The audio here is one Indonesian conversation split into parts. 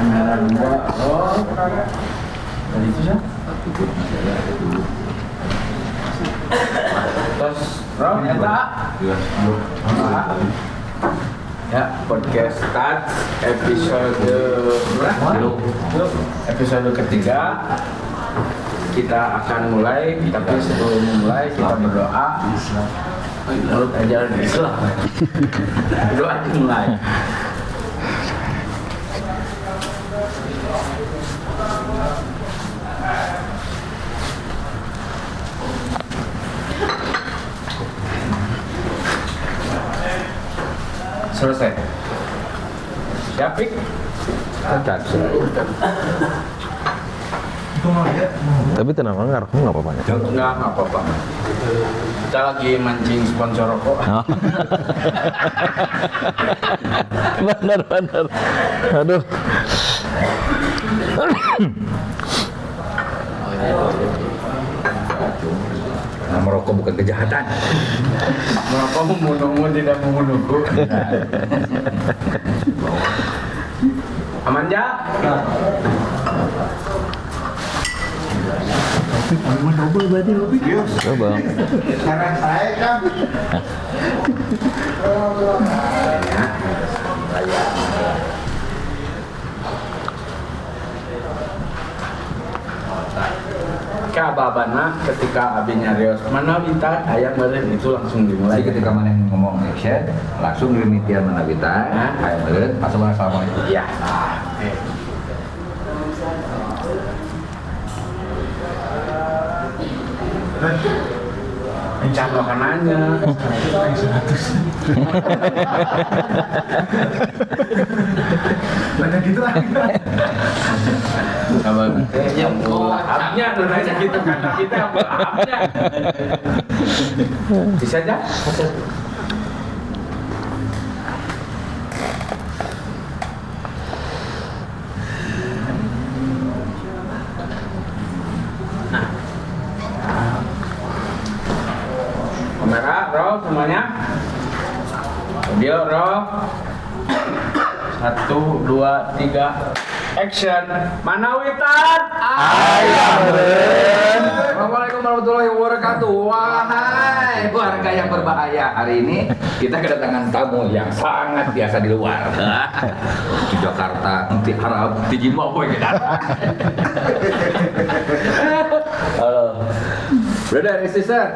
Kamera 2. Oh. Tadi itu sih. Terus, bro, eta. Ya, podcast start episode ketiga. Kita akan mulai, tapi sebelum mulai kita berdoa. Menurut ajaran Islam, doa dimulai. Selesai. Siap, Pik? Tapi tenang, nggak apa-apa. Nggak apa-apa. Kita lagi mancing sponsor rokok. Bener. Aduh. Nah, merokok bukan kejahatan. Merokok membunuhmu tidak membunuhku. Aman ya? Coba. Karena saya kan Kababana ketika abi nyarios mana bita ayam meureun itu langsung dimulai. Jadi ketika mana yang ngomong action, langsung limitian mana kita, kayak meureun, assalamualaikum. Iya. Encah makanannya. banyak gitu lah. Yang lahapnya nanya gitu kan kita lahapnya. Bisa aja. Kamera, roll semuanya. Video roll. 1, 2, 3. Action. Mana Witan? Assalamualaikum warahmatullahi wabarakatuh. Wahai warga yang berbahaya, hari ini kita kedatangan tamu yang sangat biasa di luar. Di Jakarta, nanti harap di Jimbabwe kita. Halo. Brother, sister,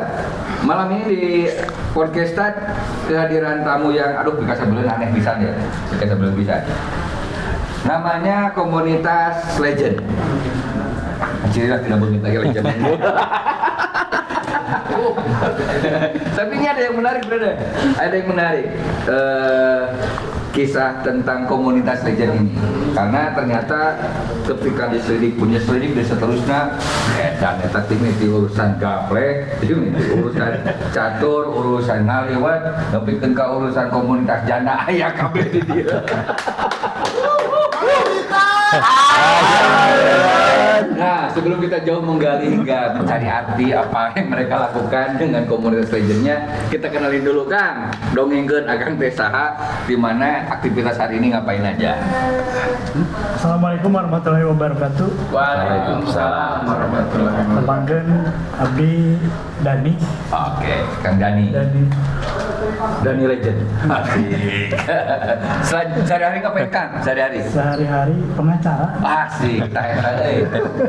malam ini di podcast Start kehadiran tamu yang kita sebelum aneh bisa ya. Kita sebelum bisa. Namanya komunitas legend. Cirilah tidak begitu legend. Tapi ini ada yang menarik, brother. Ada yang menarik. Kisah tentang komunitas legend ini, karena ternyata ketika diselidik dan seterusnya dan itu urusan gaple, urusan catur, urusan ngaliwat, tapi ketika urusan komunitas janda ayah kabel di dia. Nah, sebelum kita jauh menggali hingga mencari arti apa yang mereka lakukan dengan komunitas legendnya, kita kenalin dulu Kang. Dongengkeun Akang teh saha, di mana aktivitas hari ini ngapain aja? Assalamualaikum warahmatullahi wabarakatuh. Waalaikumsalam warahmatullahi wabarakatuh. Tepangkeun abdi Dani. Oke, Kang Dani. Dani legend. Asik. Sehari-hari ngapain Kang? Sehari-hari? Sehari-hari pengacara. Asik,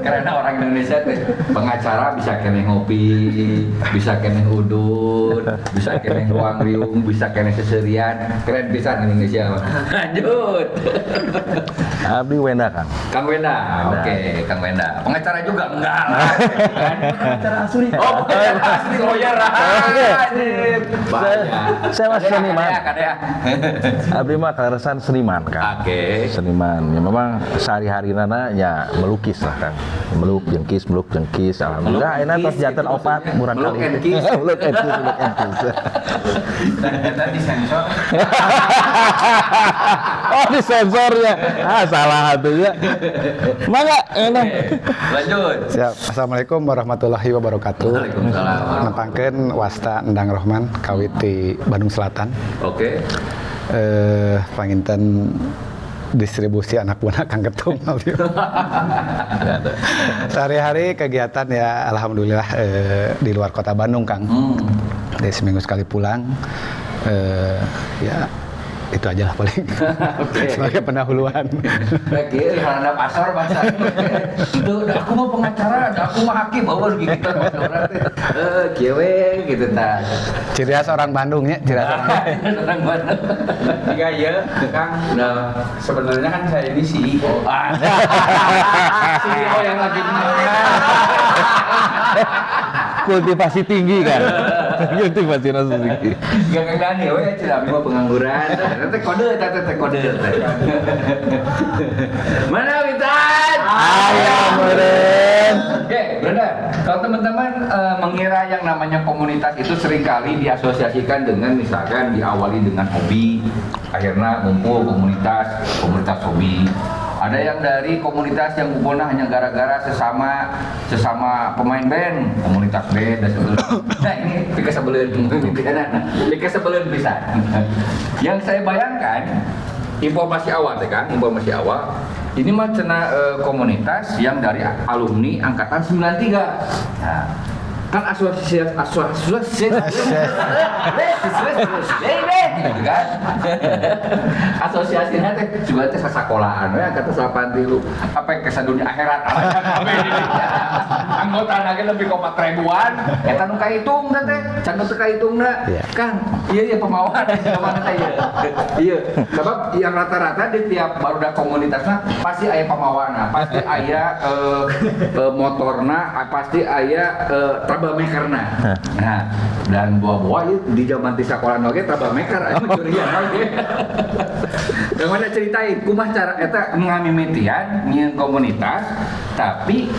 karena orang Indonesia tuh pengacara bisa kene ngopi, bisa kene udun, bisa kene ruang riung, bisa kene seserian, keren pisan Indonesia. Lanjut. Abdi Wenda Kang. Kang Wenda, oke, Kang Wenda. Pengacara juga enggak lah. Pengacara asli. Oh, asli lawyer. Saya masih seniman. Kadea. Abdi mah keresan seniman Kang. Oke. Seniman. Ya memang sehari-hari nana ya melukis lah Kang. Meluk jengkis. Alhamdulillah enak tos janten opat murah kali. Meluk and kiss. Ternyata disensor. Oh disensornya. Salah atunya. Mangga enak. Lanjut. Siap. Assalamualaikum warahmatullahi wabarakatuh. Waalaikumsalam. Nepangkeun Wasta Endang Rohman kawit di Bandung Selatan. Oke. Panginten distribusi anak buah Kang Ketum. Sehari-hari kegiatan ya alhamdulillah di luar kota Bandung, Kang. Dari seminggu sekali pulang. Ya itu aja lah paling. Sebagai pendahuluan. Lagi karena pasar bahasa. Itu aku mau pengacara, aku mau hakim, bawa gitu orang kieu gitu tah. Ciri khas orang Bandung ya, ciri khas Orang Bandung. Jika ya, Kang, nah, sebenarnya kan saya ini CEO. CEO yang lagi Kultivasi tinggi kan. Kultivasi tinggi. Gak Kang Dani, we cenah abdi mah pengangguran. Teh kode, teh kode. Mana Witan? Ayo meren. Oke, Brenda, kalau teman-teman mengira yang namanya komunitas itu seringkali diasosiasikan dengan misalkan diawali dengan hobi, akhirnya ngumpul komunitas hobi. Ada yang dari komunitas yang kumpulnya hanya gara-gara sesama pemain band, komunitas band dan sebagainya. Nah ini dikesebeleun bisa. Yang saya bayangkan informasi awal teh kan, informasi awal. Ini mah cenah komunitas yang dari alumni angkatan 93. Nah, kan asosiasi kan asosiasinya teh juga teh sasekolahan we angkatan 83 apa kesan dunia akhirat anggota lagi lebih ke 4.000-an eta nu kahitung teh can teu kahitungna kan iya pemawar mana teh iya sebab yang rata-rata di tiap barudak komunitasna pasti aya pemawarna pasti aya motorna pasti aya troublemakerna. Nah, dan buah-buah di zaman di sekolah oge troublemaker aya curian oge. Yang mana ceritain kumaha cara eta ngamimitian nyieun komunitas tapi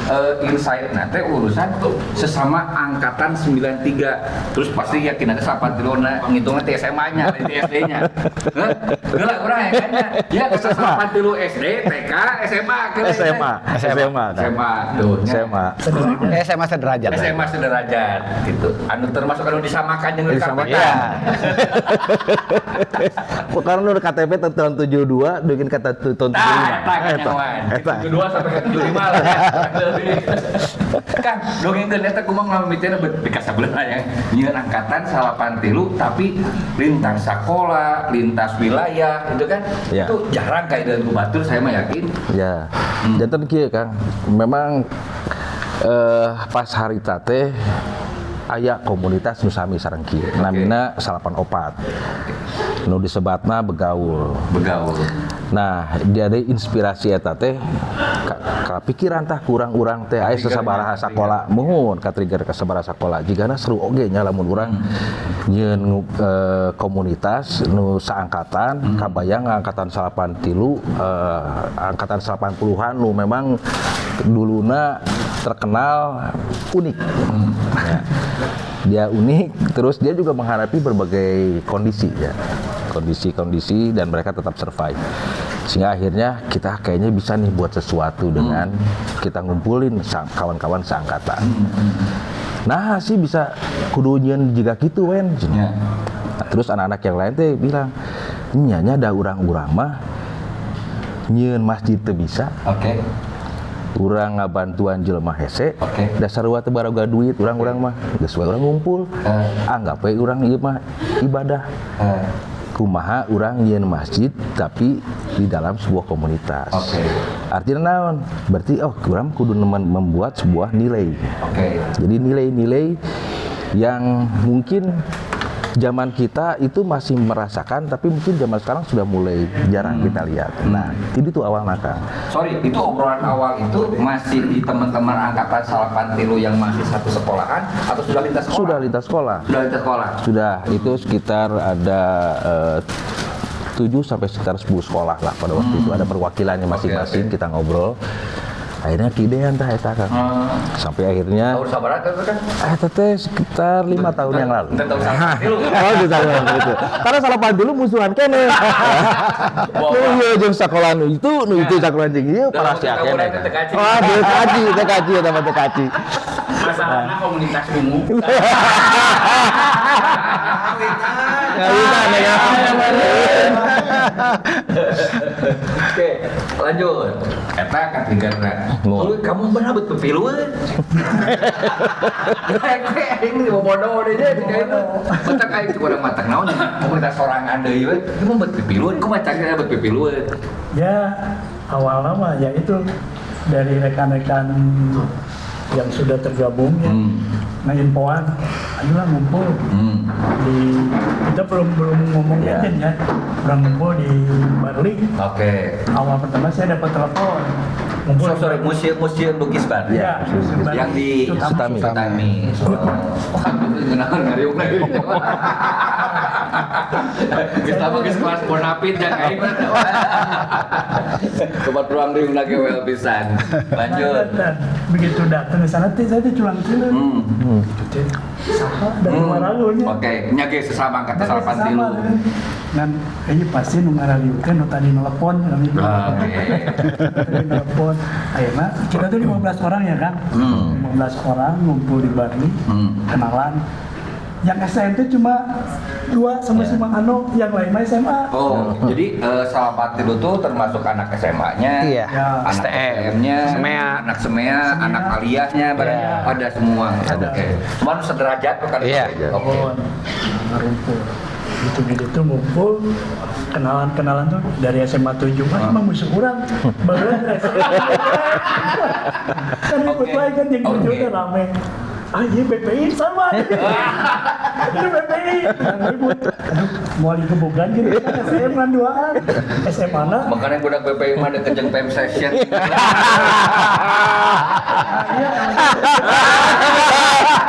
insight-na teh urusan sesama angkatan 93. Terus pasti yakin ada 83 ngitungna teh SMA-nya, di SD-nya. Heh, geula urang ya kan ya ke 83 SD, TK, SMA ke SMA tuh. SMA sederajat. SMA sederajat gitu. Anu termasuk anu disamakan jeung Iya. Karena udah KTP tahun 72, bikin kata tahun 75. Eta 72 sampai ke 75 lah. Kan dongengkeun eta kumaha ngamimitian bekas sabeula ya. Nyieun angkatan 83 tapi lintas sekolah, lintas wilayah gitu kan. Ya. Itu jarang kayak dari batur saya mah yakin. Ya, jantan kieu Kang. Memang pas hari tate aya komunitas nu sami sareng kieu. Namina 84. Nu disebatna begaul. Nah, dari inspirasi eta teh pikiran tah kurang urang teh aya sasabaraha sakola muhun ka trigger ka sabaraha sakola jigana seru oge nya lamun urang nyieun komunitas nu saangkatan kabayang angkatan 83 angkatan 80-an nu memang duluna terkenal unik. Ya. Dia unik, terus dia juga menghadapi berbagai kondisi ya. Kondisi dan mereka tetap survive. Sehingga akhirnya kita kayaknya bisa nih buat sesuatu dengan kita ngumpulin kawan-kawan seangkatan. Nah sih bisa kudu nyieun juga gitu wen. Nah, terus anak-anak yang lain teh bilang, "Nyanya ada urang-urang mah nyieun masjid teu bisa." Oke. Urang ngabantuan jelema hese, dasar sarua teu baroga duit, urang-urang mah geus wae urang ngumpul. Anggap we urang ieu mah ibadah. Kumaha urang nyieun masjid tapi di dalam sebuah komunitas. Artinya naon? Berarti urang kudu membuat sebuah nilai. Jadi nilai-nilai yang mungkin zaman kita itu masih merasakan, tapi mungkin zaman sekarang sudah mulai jarang kita lihat. Nah, itu tuh awal Kang. Sorry, itu obrolan awal itu masih di teman-teman angkatan 83 yang masih satu sekolahan atau sudah lintas sekolah? Sudah lintas sekolah. Sudah, itu sekitar ada 7 sampai sekitar 10 sekolah lah pada waktu itu. Ada perwakilannya masing-masing, kita ngobrol. Akhirnya kidean tah eta Kang. Sampai akhirnya tahun sabaraha teh kan? Eta teh sekitar 5 tahun yang lalu. Tahun 83. Oh, di tahun itu. Karena salah dulu musuhan kene. Oh iya jeung sakola nu itu sakola jeung ieu para sia kene. Oh, teu kaji eta mah teu kaji. Masalahnya komunitas ungu. Ngawitan ya. Oke, lanjut. Eta katigana. Mau. Kamu benar betul pilueun. Kayak ini bodoh deh jadi itu. Mata kayak itu kurang matang naon. Komunitas sorangan deui we. Kamu betul pilueun, kumaha carana betul pilueun. Ya awalnya mah ya itu dari rekan-rekan yang sudah tergabung ya, nginfoan, ayolah ngumpul di kita belum ngomong Ya. legend ya, orang ngumpul di Barli. Oke. Awal pertama saya dapat telepon ngumpul. Sorry, museum lukis Bar. Ya, Yang di Sutami. Sutami. Kenalan ngariung lagi. Kita pakai kelas bonapit yang kayak gimana? Sobat ruang riung lagi well pisan. Lanjut. Dan begitu datang ke sana, saya culang cilen. Siapa dari Marawi nya? Oke, nyage sesama kata salapan tilu. Dan ini pasti nu ngaraliukeun nu tadi nelpon kami. Oke. Tadi nelpon. Ayeuna kita tuh 15 orang ya kan? 15 orang ngumpul di Bali, kenalan. Yang SM itu cuma 2 sama si Mang Ano, yang lainnya SMA. Oh, jadi salapan tilu tuh termasuk anak SMA-nya, Iya. anak STM, STM-nya, Semea. anak Semea, anak aliyahnya, ada semua. Oke. Cuma sederajat tuh kan? Iya. Oke. Ngumpul. Gitu ngumpul, kenalan tuh dari SMA 7 kan emang musuh kurang. Baru kan ikut lagi kan yang 7 kan rame. Ah iya BPI sama. Ini BPI. Ribut. Aduh, mau dikebukan gitu kan saya kan duaan. SMA na. Makanya budak BPI mah ada kejeng PM session.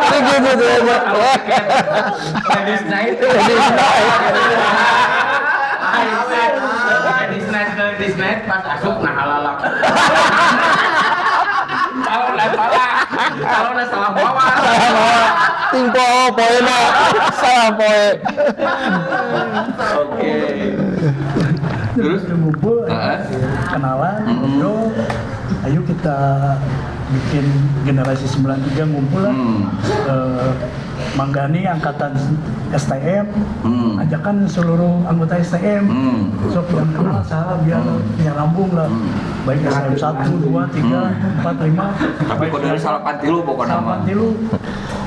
Ini gitu tuh. Ladies night. Ladies night pas asup nah halalak. Kalau udah salah bawa. Tingko poena salah poe. Oke. Terus? Ngumpul, Heeh. kenalan, ngobrol. Ayo kita bikin generasi 93 ngumpul lah. Manggani angkatan STM, ajakan seluruh anggota STM. Sok yang kenal salah biar nyambung lah. Baik STM 1, 2, 3, 4, 5. Tapi kok dari salapan tilu pokoknya nama. Tilu.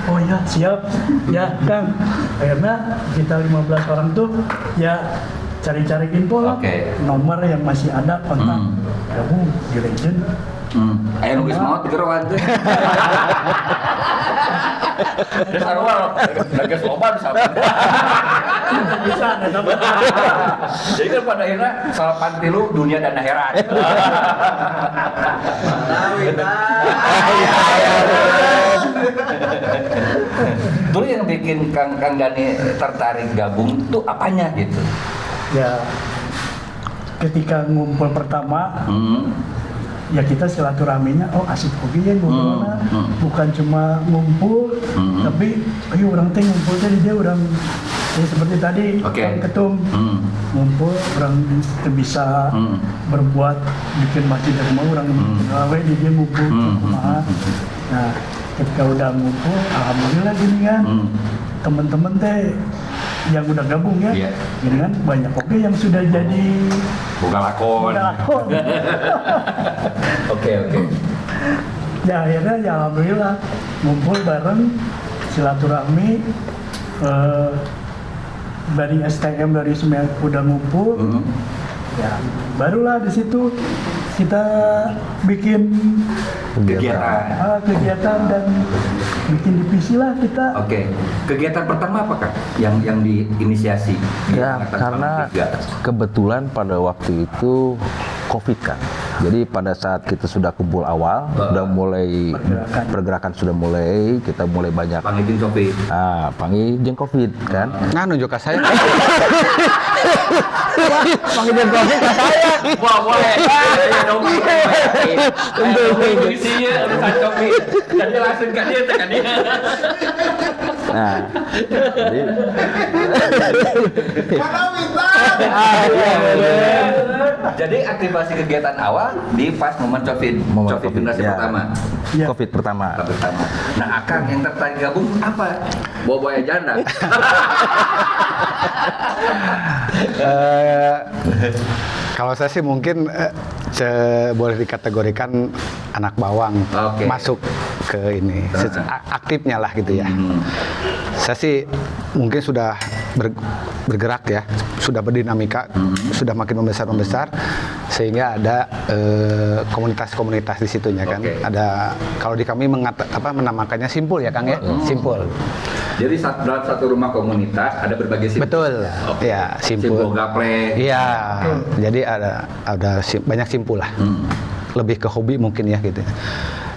Oh ya siap, ya Kang. Akhirnya kita 15 orang tuh ya cari-cari info lah. Oke. Nomor yang masih ada kontak. Gabung di Legend. Ayo nunggu maut geroan tuh. Sarwal, lagi sopan sama. Bisa nggak tahu. Jadi kan pada akhirnya salapan tilu dunia dan akhirat. Dulu yang bikin Kang Dani tertarik gabung tuh apanya gitu? Ya ketika ngumpul pertama ya kita silaturahminya oh asik hobi ya ngobrolnya bukan cuma ngumpul tapi ayo orang teh ngumpul tadi dia orang ya seperti tadi Oke. Kang Ketum ngumpul orang bisa berbuat bikin masjid di rumah orang gawe dia ngumpul kumaha. Nah ketika udah ngumpul alhamdulillah gini kan teman-teman teh yang udah gabung ya, Iya. gini kan banyak oke yang sudah jadi Buka lakon. lakon. Oke. Ya akhirnya ya alhamdulillah ngumpul bareng silaturahmi dari STM dari semua udah ngumpul ya barulah di situ kita bikin kegiatan dan bikin divisi lah kita. Oke. Kegiatan pertama apa Kak? Yang diinisiasi? Ya, karena kebetulan pada waktu itu COVID kan. Jadi pada saat kita sudah kumpul awal, udah mulai pergerakan sudah mulai, kita mulai banyak. Pangijin Sofi. Panggil jeung COVID kan. Nah, nunjuk ke saya. Panggil jeung COVID ke saya. Wah, boleh. Ya dong. Untuk isinya urusan Sofi. Jadi langsung ke dia tekan dia. Nah, jadi Jadi aktivasi kegiatan awal di pas momen COVID generasi ya. pertama. COVID pertama. Nah, Akang yang tertarik gabung apa? Bawa janda. Kalau saya sih mungkin boleh dikategorikan anak bawang Oke. masuk ke ini aktifnya lah gitu ya. Saya sih mungkin sudah bergerak ya, sudah berdinamika, sudah makin membesar sehingga ada komunitas-komunitas di situnya kan. Oke. Ada kalau di kami menamakannya simpul ya Kang ya, simpul. Jadi dalam satu rumah komunitas ada berbagai simpul. Betul. Oke. Ya, simpul. Simpul gaple. Iya. Jadi ada banyak simpul lah. Lebih ke hobi mungkin ya gitu.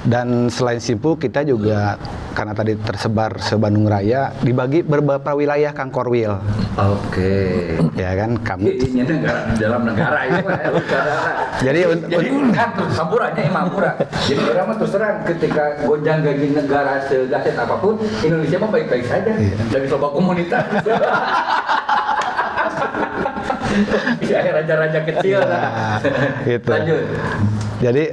Dan selain simpul kita juga karena tadi tersebar se-Bandung Raya dibagi beberapa wilayah Kang Korwil. Oke. Ya kan kami. Ini negara di dalam negara itu negara. Jadi kan tuh sampurannya emang murah. Jadi orang mah terus terang ketika gonjang ganjing negara segaset apapun, Indonesia mah baik-baik saja. Lagi coba komunitas. Ya raja-raja kecil. gitu. Lanjut. Jadi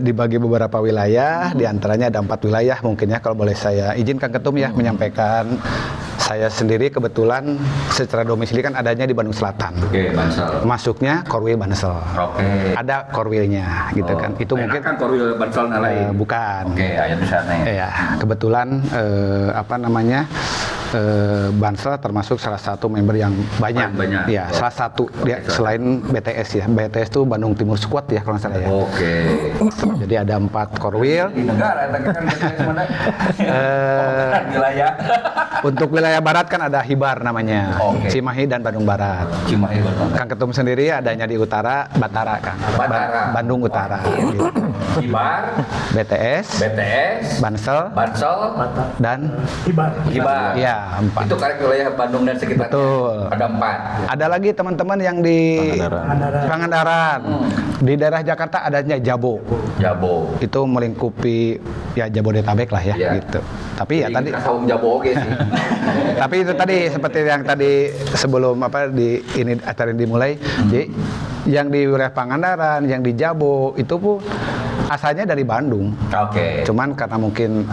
dibagi beberapa wilayah, diantaranya ada 4 wilayah mungkin ya kalau boleh saya izin Kang Ketum ya menyampaikan. Saya sendiri kebetulan secara domisili kan adanya di Bandung Selatan. Oke, Bansal. Masuknya Korwil Bansel. Oke. Ada Korwilnya gitu kan. Itu mungkin kan Korwil Bansal lain. bukan. Oke, ayat di sana ya. Ya, kebetulan Bansel termasuk salah satu member yang banyak. Banyak. Ya, salah satu dia selain BTS ya. BTS itu Bandung Timur Squad ya kalau nggak salah ya. Oke. Jadi ada 4 Korwil. Di negara tapi kan mana? Wilayah. Untuk wilayah barat kan ada Hibar namanya. Oke. Cimahi dan Bandung Barat. Cimahi Bandung. Kang Ketum sendiri adanya di utara Batara Kang. Batara. Bandung Utara. Gitu. Hibar, BTS, Bansel, dan Hibar. ya 4. Itu karek wilayah Bandung dan sekitarnya. Betul. Ada 4. Ada lagi teman-teman yang di Pangandaran. Di daerah Jakarta adanya Jabo. Jabo. Itu melingkupi ya Jabodetabek lah ya Iya. gitu. Tapi ya tadi Saung Jabo oke sih. tapi itu tadi seperti yang tadi sebelum di ini acara dimulai. Jadi yang di wilayah Pangandaran, yang di Jabo itu pun asalnya dari Bandung. Oke. Cuman karena mungkin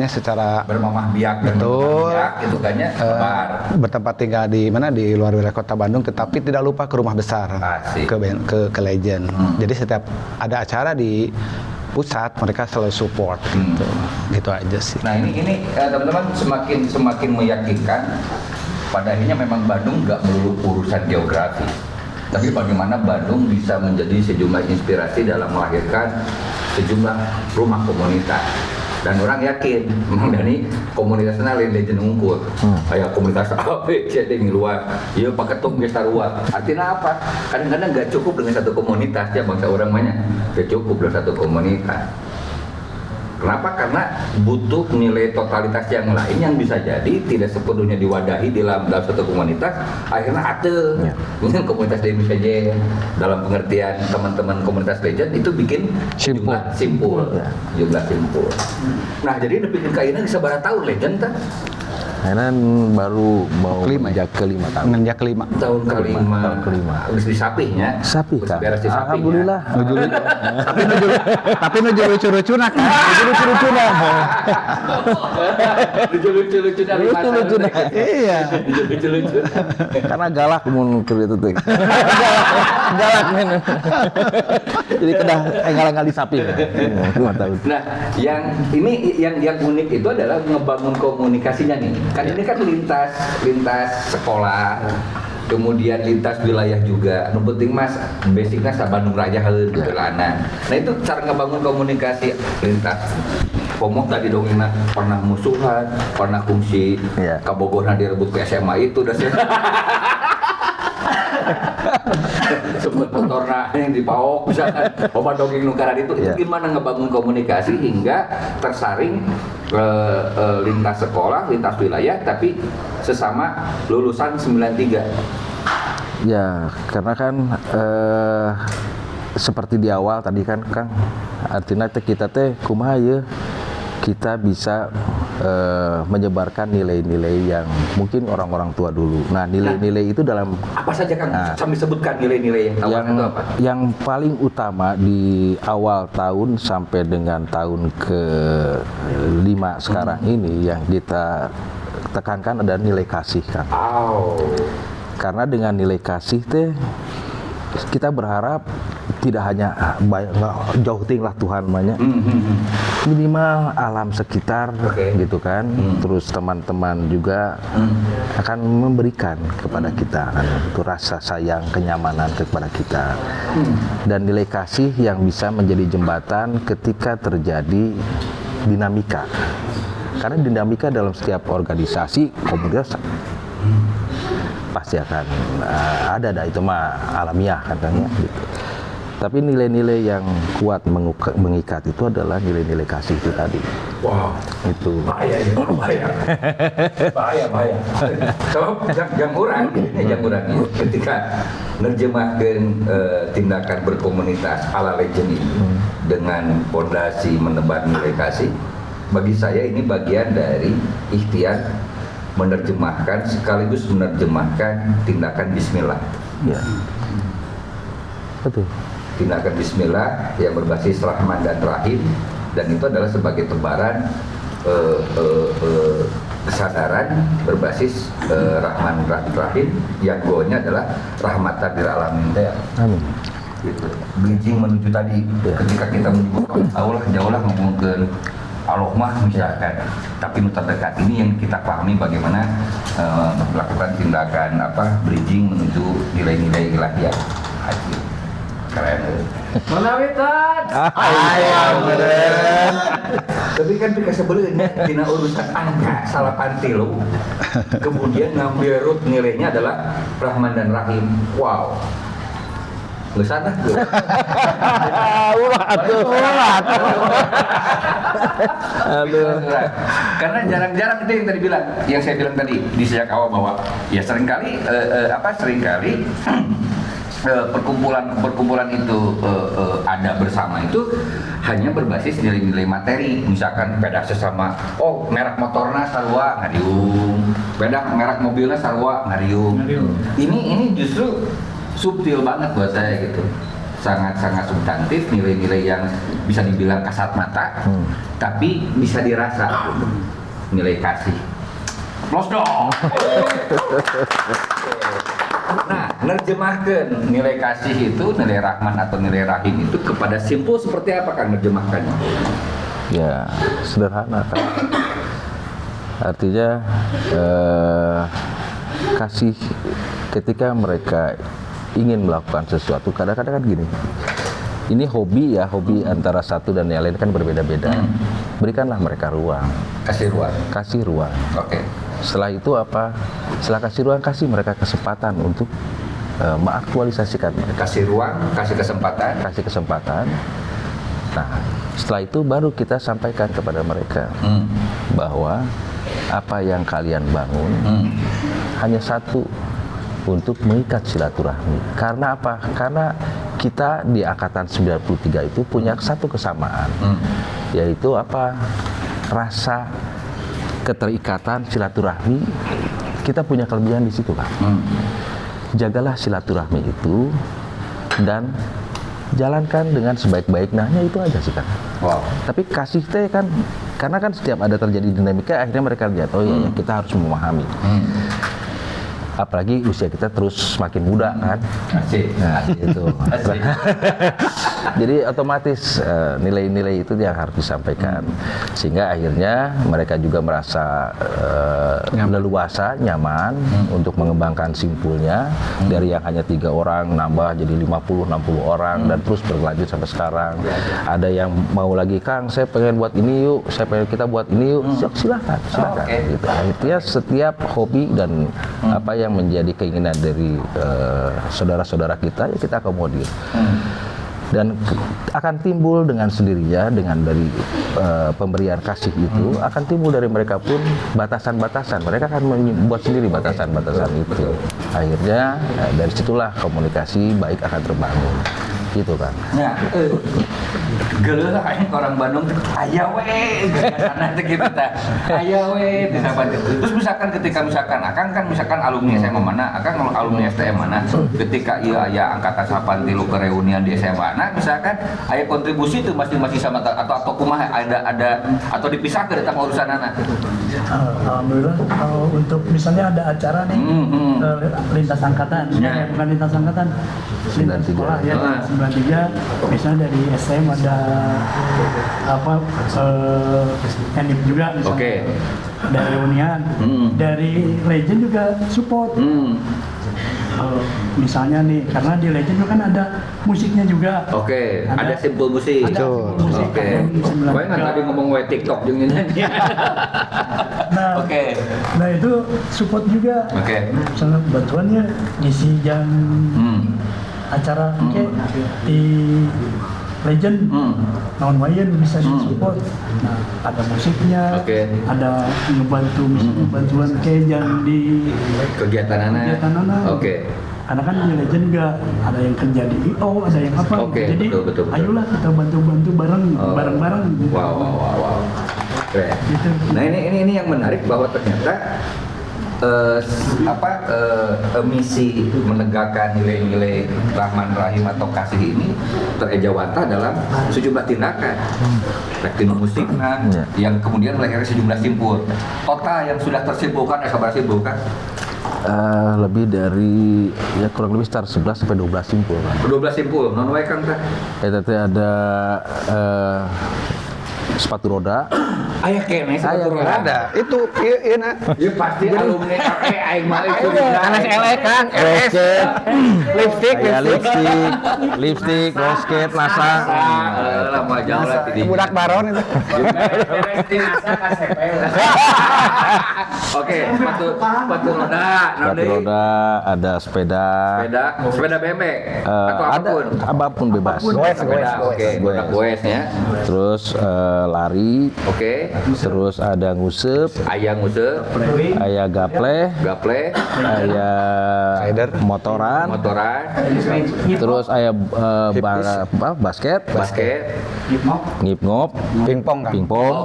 secara Bermamah biak dan Betul. biak itu kayaknya bar. bertempat tinggal di luar wilayah kota Bandung, tetapi tidak lupa ke rumah besar, Asik. ke Legend. Jadi setiap ada acara di pusat mereka selalu support gitu aja sih. Nah ini teman-teman semakin meyakinkan pada akhirnya memang Bandung nggak melulu urusan geografi, tapi bagaimana Bandung bisa menjadi sejumlah inspirasi dalam melahirkan sejumlah rumah komunitas. Dan orang yakin memang dari komunitasnya lain legend unggul. Kayak komunitas A, B, C, D di luar. Iya pakai tung geus sarua. Artinya apa? Kadang-kadang nggak cukup dengan satu komunitas ya bangsa orang banyak. Nggak cukup dengan satu komunitas. Kenapa? Karena butuh nilai totalitas yang lain yang bisa jadi tidak sepenuhnya diwadahi dalam satu komunitas. Akhirnya ada dengan komunitas di Indonesia dalam pengertian teman-teman komunitas legend itu bikin jumlah simpul. Nah jadi bikin kainan bisa berapa tahun legend kan? Karena baru mau Kelima ya? ke-5 tahun. Menjak kelima. Tahun kelima. Tahun kelima. Habis disapihnya. Sapi Habis kan. beres disapinya. Alhamdulillah. tapi nuju lucu-lucu nak. Lucu-lucu nah. Lucu-lucu dari masa. Lucu-lucu nah. Iya. Lucu-lucu. Karena galak mun keur itu teh. Galak men. Jadi kedah enggal-enggal di sapi. 5 tahun. Nah, yang unik itu adalah ngebangun komunikasinya nih. Kan ini kan lintas sekolah, kemudian lintas wilayah juga. Nu penting mas, basicnya sa Bandung Raya heuh geulanan. Nah itu cara ngebangun komunikasi lintas. Pomoh tadi dongengna pernah musuhan, pernah kungsi, Iya. kabogorna direbut ke SMA itu dan sempet motorna yang dipaok misalkan obat dongeng nukaran itu gimana ngebangun komunikasi hingga tersaring lintas sekolah, lintas wilayah tapi sesama lulusan 93. Ya, karena kan seperti di awal tadi kan Kang, artinya kita kumaha ya kita bisa menyebarkan nilai-nilai yang mungkin orang-orang tua dulu. Nah, nilai-nilai itu dalam Apa saja Kang? Sambil sebutkan nilai-nilai yang tawaran itu apa? Yang paling utama di awal tahun sampai dengan tahun ke-5 sekarang ini yang kita tekankan ada nilai kasih kan. Karena dengan nilai kasih teh kita berharap tidak hanya jauh tinglah Tuhan banyak, minimal alam sekitar gitu kan, terus teman-teman juga akan memberikan kepada kita kan, itu rasa sayang, kenyamanan kepada kita, dan nilai kasih yang bisa menjadi jembatan ketika terjadi dinamika, karena dinamika dalam setiap organisasi komunitas pasti akan ada itu mah alamiah kan ya gitu. Tapi nilai-nilai yang kuat mengikat itu adalah nilai-nilai kasih itu tadi. Wow, itu bahaya. Kalau jam orang ketika nerjemahkan tindakan berkomunitas ala legend ini dengan fondasi menebar nilai kasih, bagi saya ini bagian dari ikhtiar menerjemahkan sekaligus menerjemahkan tindakan bismillah. ya. Betul. Tindakan bismillah yang berbasis rahman dan rahim, dan itu adalah sebagai tebaran kesadaran berbasis rahman dan rahim yang goalnya adalah rahmatan lil alamin. Amin. Gitu. Bridging menuju tadi ketika kita menyebut jauhlah ngomongin Allah mah misalkan, tapi nu terdekat ini yang kita pahami bagaimana melakukan tindakan bridging menuju nilai-nilai ilahiyah. Haji. Keren. Menawitan. Bener. Tapi kan pika sebelumnya tina urusan angka salah pantil, kemudian ngambil root nilainya adalah Rahman dan Rahim. Wow. Nggak sana gue. Aduh. Karena jarang-jarang itu yang tadi bilang, yang saya bilang tadi di sejak awal bahwa ya seringkali perkumpulan itu ada bersama itu hanya berbasis nilai-nilai materi. Misalkan beda sesama, merek motornya sarua ngariung, beda merek mobilnya sarua ngariung. Ini justru subtil banget buat saya gitu, sangat-sangat substantif, nilai-nilai yang bisa dibilang kasat mata, tapi bisa dirasa gitu. Nilai kasih. Los dong. Nah, nerjemahkan nilai kasih itu, nilai rahman atau nilai rahim itu kepada simpul seperti apa kan nerjemahkannya? Ya, sederhana kan. Artinya kasih ketika mereka ingin melakukan sesuatu, kadang-kadang kan gini, ini hobi antara satu dan yang lain kan berbeda-beda. Berikanlah mereka ruang, Kasih ruang. Oke. Setelah itu apa? Setelah kasih ruang, kasih mereka kesempatan untuk mengaktualisasikan mereka. Kasih ruang, kasih kesempatan. Nah, setelah itu baru kita sampaikan kepada mereka bahwa apa yang kalian bangun hanya satu, untuk mengikat silaturahmi. Karena apa? Karena kita di Angkatan 93 itu punya satu kesamaan, yaitu apa? Rasa keterikatan silaturahmi. Kita punya kelebihan di situ kan. Jagalah silaturahmi itu dan jalankan dengan sebaik-baiknya. Hanya itu aja sih kan. Wow. Tapi kasih teh kan, karena kan setiap ada terjadi dinamika, akhirnya mereka lihat, ya kita harus memahami. Apalagi usia kita terus semakin muda kan. Nah, itu. Jadi otomatis nilai-nilai itu yang harus disampaikan, sehingga akhirnya mereka juga merasa leluasa, nyaman untuk mengembangkan simpulnya dari yang hanya 3 orang nambah jadi 50-60 orang dan terus berlanjut sampai sekarang. Ada yang mau lagi, Kang, saya pengen buat ini yuk, kita buat ini yuk. Silakan. Gitu. Artinya setiap hobi dan apa yang menjadi keinginan dari saudara-saudara kita, ya kita akomodir. Dan akan timbul dengan sendirinya, dengan dari pemberian kasih itu akan timbul dari mereka pun batasan-batasan. Mereka akan membuat sendiri batasan-batasan itu. Akhirnya dari situlah komunikasi baik akan terbangun, gitu kan. Nah, Geuleuh lah aing orang Bandung aya we sana teh gitu tah. Aya we teh sahabat. Terus misalkan ketika misalkan Akang kan misalkan alumni SMA mana, Akang alumni STM mana, ketika ieu aya angkatan 83 ke reunian di SMA na misalkan aya kontribusi tuh masing-masing sama atau kumaha ada atau dipisahkeun eta urusanana. Alhamdulillah kalau untuk misalnya ada acara nih lintas angkatan, bukan lintas angkatan, lintas sekolah ya 93 misalnya dari SM ada apa handip juga misalnya dari reunian, dari Legend juga support. Misalnya nih, karena di Legend kan ada musiknya juga. Ada simpul musik. Gue nggak tadi ngomong TikTok jeung nyanyi. Nah itu support juga. Misalnya bantuannya ngisi jam acara di Legend, naon wayan bisa disupport. Nah ada musiknya, ada ngebantu misalnya bantuan kayak yang di kegiatan anak. Karena kan di Legend juga ada yang kerja di IO, ada yang apa. Jadi betul. ayolah kita bantu bareng-bareng. Wow. Keren. Gitu. Nah ini yang menarik bahwa ternyata misi menegakkan nilai-nilai Rahman Rahim atau kasih ini terejawantah dalam sejumlah tindakan. Praktik musik yang kemudian melahirkan sejumlah simpul. Total yang sudah tersimpulkan sabar simpul kan? Lebih dari kurang lebih sekitar 11 sampai 12 simpul. 12 simpul, non wae Kang teh. Tadi ada sepatu roda. Aya kene sepatu roda. Ada. Itu ieu na. Ya pasti alumni aing mah itu. Anas elek kan, lipstick, rosket, nasa. Lama jauh lah tadi. Budak baron itu. Oke, sepatu roda, Sepatu roda, ada sepeda bebek atau apapun. Apapun bebas. Sepeda, produk goes ya. Terus lari. Terus ada ngusep, Aya nguseup, aya gaple, aya motoran, terus aya basket, ngip-ngop, Pingpong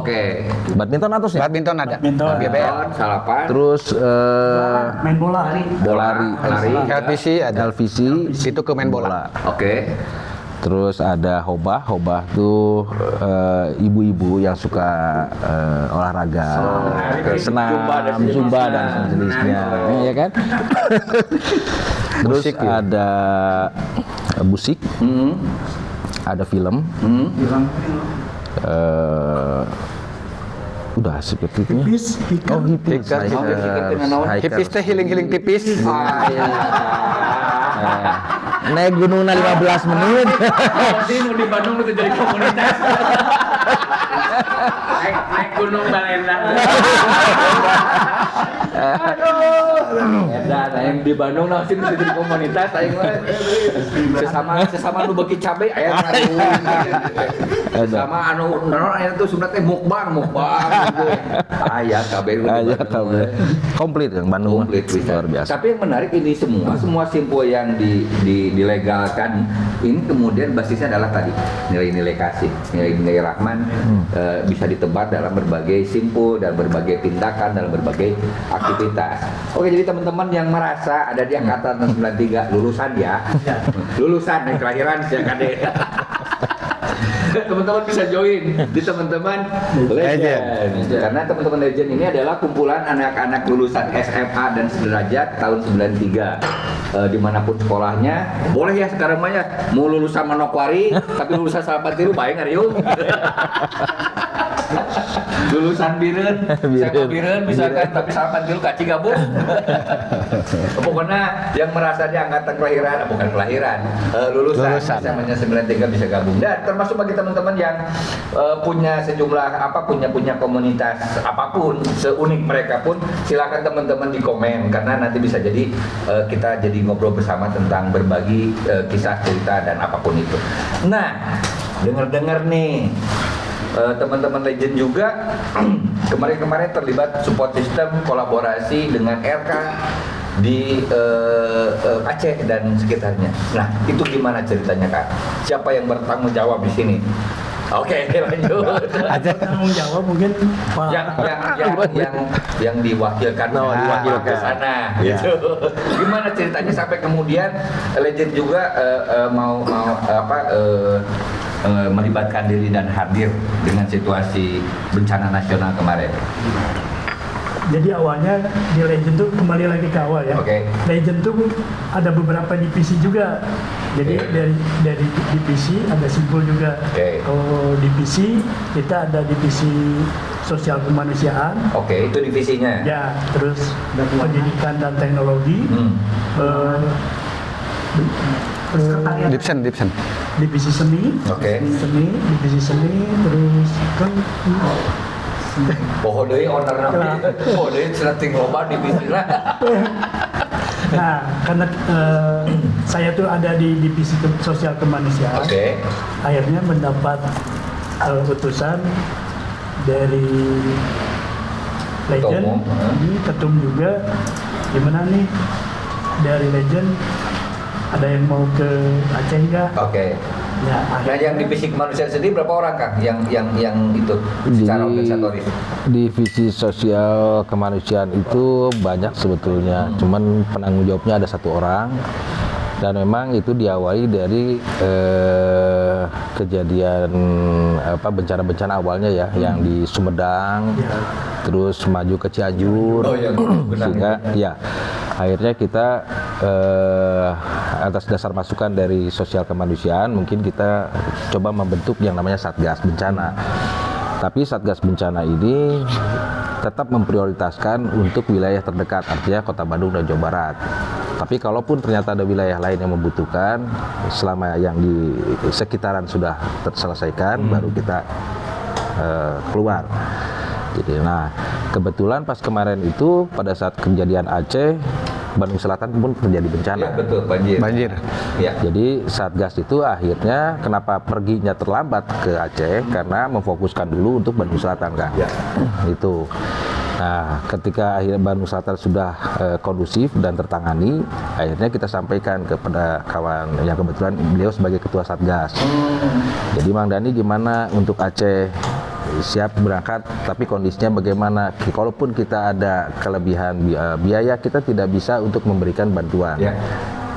kan. badminton atus ya? Badminton ada. Badminton, salapan. Terus Main bola. lari, LPC ada. LVC, Itu ke main bola. Terus ada hobah tuh ibu-ibu yang suka olahraga, senam, zumba dan sejenisnya, ya kan? Terus ada musik, ada film, udah seperti itu. Hipis. Hipis teh healing tipis. Naik gunung 15 menit. Nanti mau di Bandung itu jadi komunitas. naik gunung Balenda. Edan yang di Bandung sih bisa jadi komunitas aing mah sesama nu bagi cabe aya sama anu aya tuh sebenarnya mukbang gitu. Aya kabeh Komplit yang Bandung luar biasa. Tapi yang menarik ini semua simpul yang dilegalkan ini kemudian basisnya adalah tadi nilai-nilai kasih, nilai-nilai Rahman bisa ditebar dalam berbagai simpul dan berbagai tindakan dalam berbagai aktivitas. Oke, jadi teman-teman yang merasa ada di angkatan 93 lulusan ya. Lulusan dan kelahiran ya Kade. Teman-teman bisa join di teman-teman Legend. Karena teman-teman Legend ini adalah kumpulan anak-anak lulusan SMA dan sederajat tahun 93. Dimanapun sekolahnya, boleh ya sekarang mah ya mau lulusan Manokwari tapi lulusan Salapatiru bae ngariung. Lulusan Bireun, saya Bireun misalkan tapi Salapatiru kaci gabung. Pokoknya yang merasa di angkatan kelahiran, bukan kelahiran, lulusan SMA-nya 93 bisa gabung. Dan termasuk bagi teman-teman yang punya sejumlah punya komunitas apapun, seunik mereka pun silakan teman-teman di komen karena nanti bisa jadi kita jadi ngobrol bersama tentang berbagi kisah cerita dan apapun itu. Nah, dengar-dengar nih teman-teman Legend juga kemarin-kemarin terlibat support system kolaborasi dengan RK di Aceh dan sekitarnya. Nah, itu gimana ceritanya Kak? Siapa yang bertanggung jawab di sini? Oke, lanjut. Tanggung jawab mungkin Pak. yang diwakilkan ke sana gitu. Gimana ceritanya sampai kemudian Legend juga mau melibatkan diri dan hadir dengan situasi bencana nasional kemarin. Jadi awalnya di Legend tuh kembali lagi ke awal ya. Oke. Legend tuh ada beberapa divisi juga. Jadi dari divisi ada simpul juga. Oke. Kalau divisi kita ada divisi sosial kemanusiaan. Oke, itu divisinya. Ya, terus pendidikan dan teknologi. Dipsen. Divisi seni. Oke. Divisi seni, terus kan Poho deui owner nabi. Poho deui serating loba divisi lah. Nah, karena saya tuh ada di divisi sosial kemanusiaan. Oke. Akhirnya mendapat utusan dari Legend, Ketua umum. ini ketum juga. Gimana nih dari Legend ada yang mau ke Aceh enggak? Oke. Ya, Nah, yang divisi kemanusiaan sendiri berapa orang Kang? Yang itu secara organisatoris? divisi sosial kemanusiaan itu banyak sebetulnya, cuman penanggung jawabnya ada 1 orang, dan memang itu diawali dari kejadian bencana-bencana awalnya ya, yang di Sumedang, terus maju ke Cianjur, Oh, yang benar. sehingga ya akhirnya kita atas dasar masukan dari sosial kemanusiaan mungkin kita coba membentuk yang namanya Satgas Bencana. Tapi Satgas Bencana ini tetap memprioritaskan untuk wilayah terdekat, artinya Kota Bandung dan Jawa Barat. Tapi kalaupun ternyata ada wilayah lain yang membutuhkan, selama yang di sekitaran sudah terselesaikan, baru kita keluar. Jadi, nah kebetulan pas kemarin itu pada saat kejadian Aceh, Bandung Selatan pun terjadi bencana. Ya, betul, banjir. Ya. Jadi Satgas itu akhirnya kenapa perginya terlambat ke Aceh, karena memfokuskan dulu untuk Bandung Selatan kan. Ya. Itu. Nah, ketika akhirnya Bandung Selatan sudah kondusif dan tertangani, akhirnya kita sampaikan kepada kawan yang kebetulan beliau sebagai ketua Satgas. Jadi Mang Dani gimana untuk Aceh? Siap berangkat, tapi kondisinya bagaimana? Kalaupun kita ada kelebihan biaya, kita tidak bisa untuk memberikan bantuan. Ya.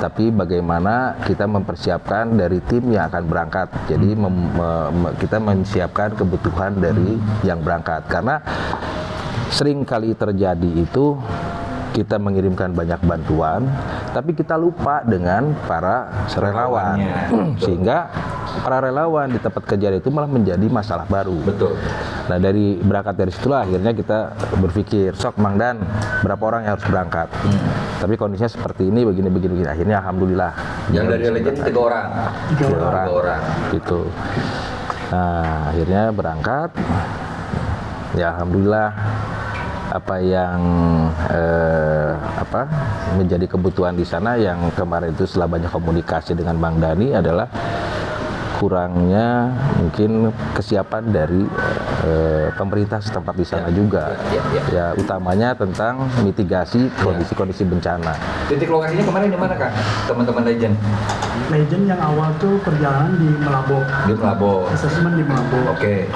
Tapi bagaimana kita mempersiapkan dari tim yang akan berangkat. Jadi kita menyiapkan kebutuhan dari yang berangkat. Karena sering kali terjadi itu kita mengirimkan banyak bantuan, tapi kita lupa dengan para relawan. Sehingga para relawan di tempat kejadian itu malah menjadi masalah baru. Betul. Nah, berangkat dari situlah akhirnya kita berpikir, sok Mang Dan, berapa orang yang harus berangkat? Tapi kondisinya seperti ini, begini. Akhirnya alhamdulillah. Yang dari Legend 3 orang. 3 3 orang. Gitu. Nah, akhirnya berangkat. Ya alhamdulillah, apa yang menjadi kebutuhan di sana yang kemarin itu setelah banyak komunikasi dengan Bang Dani adalah kurangnya mungkin kesiapan dari pemerintah setempat di sana juga. Ya utamanya tentang mitigasi kondisi-kondisi bencana. Titik lokasinya kemarin di mana Kang? Teman-teman Legend. Legend yang awal tuh perjalanan di Melabo. Di Melabo. Asesmen di Melabo. Oke.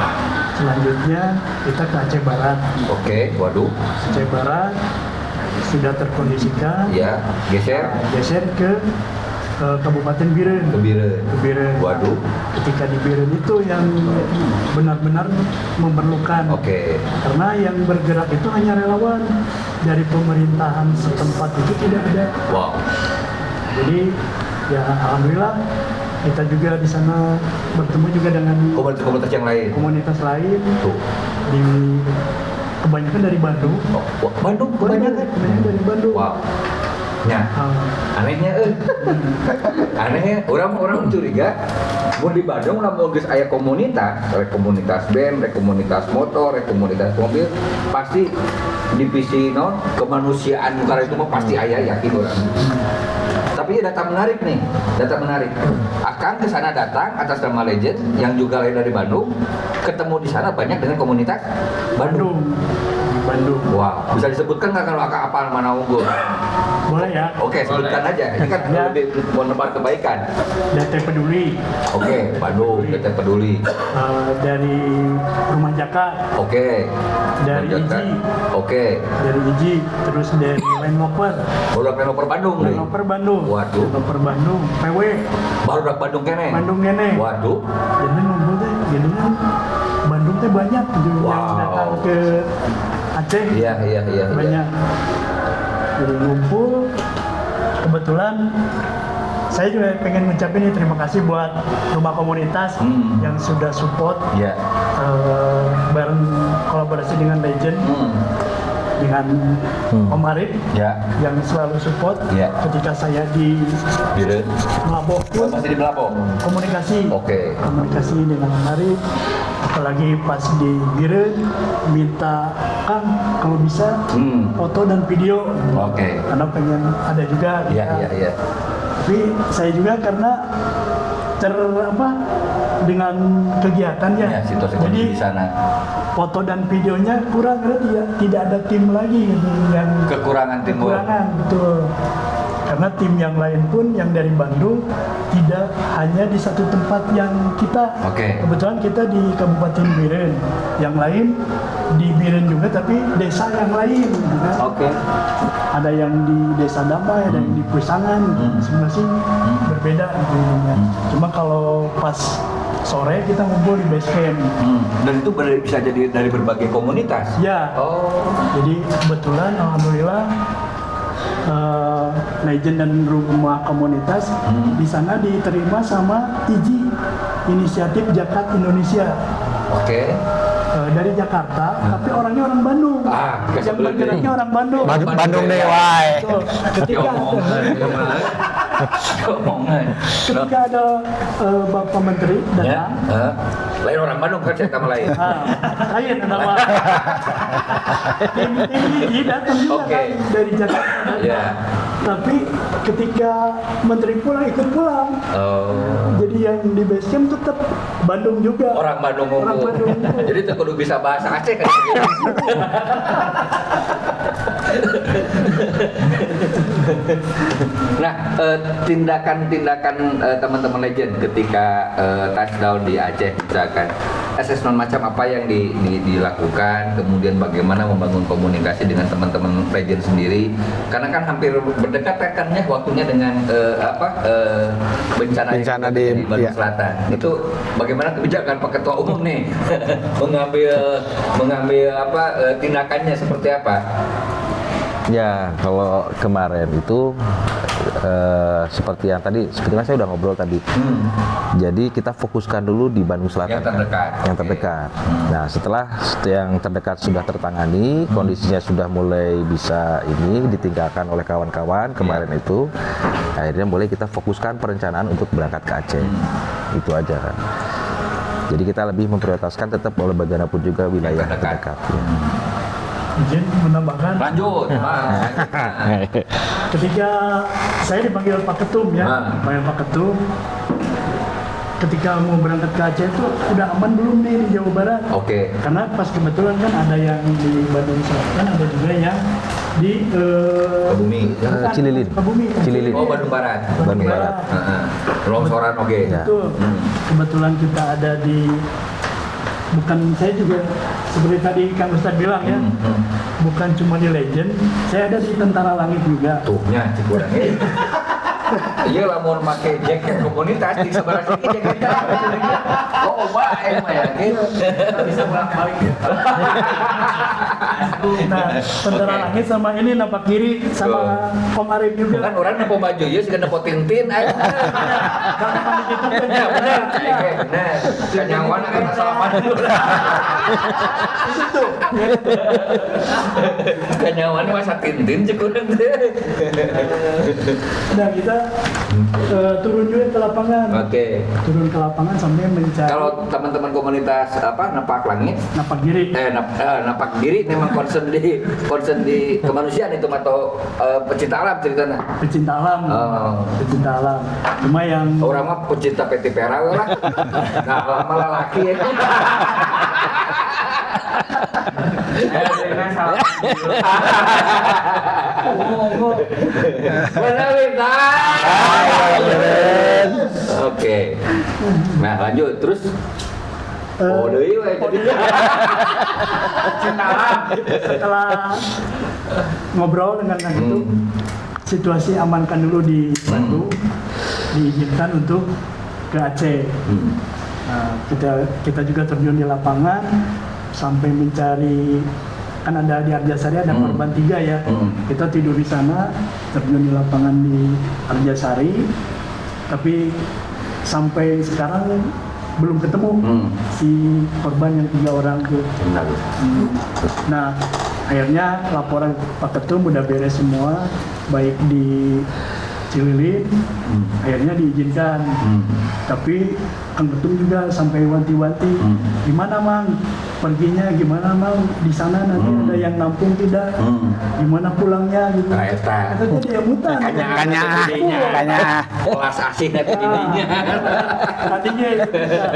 Selanjutnya kita ke Aceh Barat. Oke, waduh. Aceh Barat sudah terkondisikan. Ya, Geser ke Kabupaten Biren. ke Biren. Waduh. Ketika di Biren itu yang benar-benar memerlukan. Oke. Karena yang bergerak itu hanya relawan, dari pemerintahan setempat itu tidak ada. Wow. Jadi ya alhamdulillah kita juga di sana bertemu juga dengan Komunitas yang lain. komunitas lain Tuh. di kebanyakan dari Bandung. Oh, Bandung kebanyakan. Kebanyakan dari Bandung. Wow. Ya. Anehnya anehnya orang curiga mau di Bandung lah mau geus aya komunitas band, komunitas motor, komunitas mobil, pasti divisi kemanusiaan karena itu mah pasti aya, yakin orang. Tapi data menarik nih, Akang ke sana datang atas nama Legend yang juga lain dari Bandung, ketemu di sana banyak dengan komunitas Bandung. Bandung. Wah, bisa disebutkan nggak kalau Akak apal mana unggul? Boleh ya? Oke, sebutkan aja. Ini kan Ya. lebih menebar kebaikan. DT Peduli Oke, Bandung, kita peduli. dari Rumah Jaka, Oke. dari Menjaga. Iji, Oke. dari Iji, terus dari Landloper, Baru Landloper Bandung nih. Landloper Bandung, Waduh. Landloper Bandung, PW, Baru Bandung kene. Bandung kene. Waduh. Jadi ngumpul teh, jadinya Bandung teh banyak gitu yang Wow. datang ke Aceh. Iya. Banyak. Jadi ngumpul, kebetulan saya juga pengen ngucapin nih terima kasih buat rumah komunitas yang sudah support Iya. bareng kolaborasi dengan Legend, dengan Om Arif Ya. yang selalu support Iya. ketika saya di Biren. Melabok pun Masih di Belapong. komunikasi Oke. komunikasi dengan Om Arif, apalagi pas di Biren minta Kang kalau bisa foto dan video. Oke. Karena pengen ada juga Iya. tapi saya juga karena dengan kegiatannya Ya, situasi jadi kondisi di sana. foto dan videonya kurang, karena tidak ada tim lagi gitu yang Kekurangan tim. kekurangan, betul. Karena tim yang lain pun yang dari Bandung tidak hanya di satu tempat yang kita. Oke. Kebetulan kita di Kabupaten Biren, yang lain di Biren juga tapi desa yang lain gitu kan. Oke. Ada yang di Desa Damai, ada yang di Pusangan, masing-masing berbeda gitu ya. Cuma kalau pas sore kita ngumpul di base camp. Dan itu bisa jadi dari berbagai komunitas. Ya. Oh. Jadi kebetulan alhamdulillah Legend dan rumah komunitas di sana diterima sama IJI, Inisiatif Zakat Indonesia. Oke. Dari Jakarta, tapi orangnya orang Bandung. Yang bergeraknya orang Bandung. Bandung deh, wae. Betul. Ketika ada Bapak Menteri Ya. datang, Lain orang Bandung kan cerita sama lain. lain nama tim IJI datang juga Oke. kan dari Jakarta. Ya. Tapi ketika Menteri pulang ikut pulang. Oh. Jadi yang di base camp tetap Bandung juga. Orang Bandung Orang ngumpul. Bandung ngumpul. Jadi itu kudu bisa bahasa Aceh kan. Nah, tindakan-tindakan teman-teman Legend ketika touchdown di Aceh misalkan, assessment macam apa yang dilakukan, kemudian bagaimana membangun komunikasi dengan teman-teman Legend sendiri, karena kan hampir berdekatan ya waktunya dengan bencana di Bandung ya. Selatan. Itu bagaimana kebijakan Pak Ketua Umum nih mengambil tindakannya seperti apa? Ya, kalau kemarin itu seperti yang tadi, sebetulnya saya udah ngobrol tadi. Jadi kita fokuskan dulu di Bandung Selatan. Yang terdekat. Yang terdekat. Nah, setelah yang terdekat sudah tertangani, kondisinya sudah mulai bisa ditinggalkan oleh kawan-kawan kemarin itu, akhirnya boleh kita fokuskan perencanaan untuk berangkat ke Aceh. Itu aja kan. Jadi kita lebih memprioritaskan tetap oleh bagaimanapun juga wilayah terdekat. Ya. Izin menambahkan. Lanjut, Ketika saya dipanggil Pak Ketum dipanggil Pak Ketum. Ketika mau berangkat ke Aceh itu udah aman belum nih di Jawa Barat? Oke. Karena pas kebetulan kan ada yang di Bandung Selatan, ada juga yang di Kebumi. bukan, Cililin. Kebumi. Cililin. Oh, Bandung Barat. Bandung Barat. Longsoran oke. Ya. Betul. Kebetulan kita ada di, bukan saya juga seperti tadi Kang Ustadz bilang ya, bukan cuma di Legend, saya ada di Tentara Langit juga. Tuhnya cikurang ini. Iya lah mau pakai jaket komunitas di sebelah sini jaketnya. Oh, baik mah ya. Bisa bolak-balik ya. Nah, Tentara Langit sama ini napak kiri sama Om Arif juga. Kan orang nempo baju ya sih nempo tintin aja. Ya benar, benar. Kanyawan kan salaman dulu. Itu tuh. Kanyawan masa tintin cikurang teh. Nah, kita turun juga ke lapangan. Oke. Turun ke lapangan sampai mencari Kalau teman-teman komunitas napak langit napak kiri. napak diri memang concern di kemanusiaan itu atau pecinta alam ceritanya. Pecinta alam. Oh. Pecinta alam. Cuma yang Orang mah pecinta PT Pera lah. Nah, malah laki ya. salah. Benar Wita. Oke. Nah lanjut terus. Oh deui we jadi. Setelah ngobrol dengan Kang Ketum, situasi amankan dulu di Bandung, diizinkan untuk ke Aceh. Nah, kita juga terjun di lapangan sampai mencari, kan ada di Arjasari ada korban 3 ya. Kita tidur di sana, terjun di lapangan di Arjasari, tapi sampai sekarang belum ketemu si korban yang 3 orang itu. Nah, akhirnya laporan Pak Ketum udah beres semua, baik di Cililin, akhirnya diizinkan. Tapi Kang Ketum juga sampai wanti-wanti, gimana Mang? Perginya gimana Mang? Di sana nanti ada yang nampung tidak? Gimana pulangnya gitu? Nah, eta. Katanya dia mutan. Kayaknya Kelas asih nanti ininya. Tadinya itu bisa.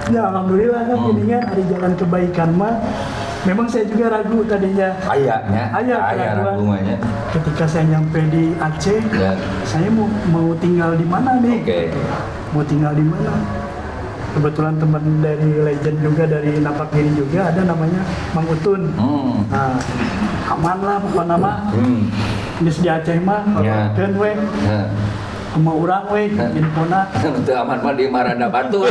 Ya alhamdulillah kan ininya hari jalan kebaikan mah. Memang saya juga ragu tadinya. Ayahnya. Ayah keraguan. rumahnya. Ketika saya nyampe di Aceh, Ya. saya mau tinggal di mana nih? Oke. Mau tinggal di mana? Kebetulan teman dari legend juga dari Napak Diri juga ada namanya Mang Utun. Nah, aman lah pokoknya nama. Ini di Aceh mah, Ya. kan we, Nah. sama orang we, infona. Untuk aman mah di Maranda Batu.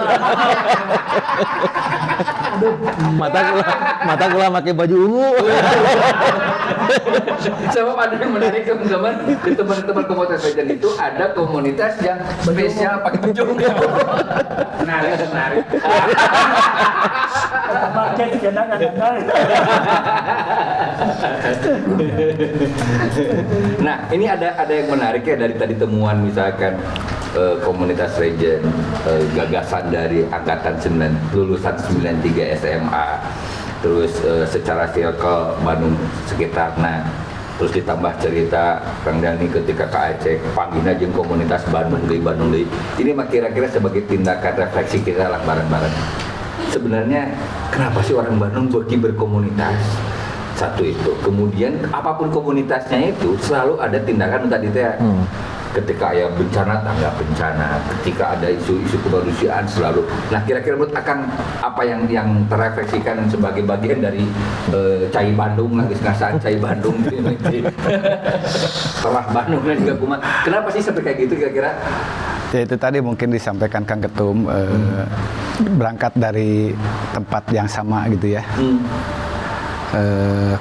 Mata gua pakai baju ungu. Sebab ada yang menarik teman-teman di teman-teman komunitas legend itu ada komunitas yang spesial pakai baju ungu. Menarik. Pakai kadang-kadang. Nah, ini ada yang menarik ya dari tadi temuan misalkan komunitas legend, gagasan dari angkatan lulusan 93 SMA, terus secara circle Bandung sekitarnya, terus ditambah cerita Kang Dani ketika ke Aceh, panggilnya jeung komunitas Bandung Deui. Ini mah kira-kira sebagai tindakan refleksi kita lah bareng-bareng. Sebenarnya kenapa sih orang Bandung pergi berkomunitas? Satu itu, kemudian apapun komunitasnya itu selalu ada tindakan tadi teh. Ketika ada bencana, tanggap bencana. Ketika ada isu-isu kemanusiaan selalu. Nah, kira-kira menurut Akang apa yang terefleksikan sebagai bagian dari Cai Bandung lah, ngasaan Cai Bandung setelah Bandung dan juga Kumat. Kenapa sih sampai kayak gitu kira-kira? ya itu tadi mungkin disampaikan Kang Ketum, berangkat dari tempat yang sama gitu ya.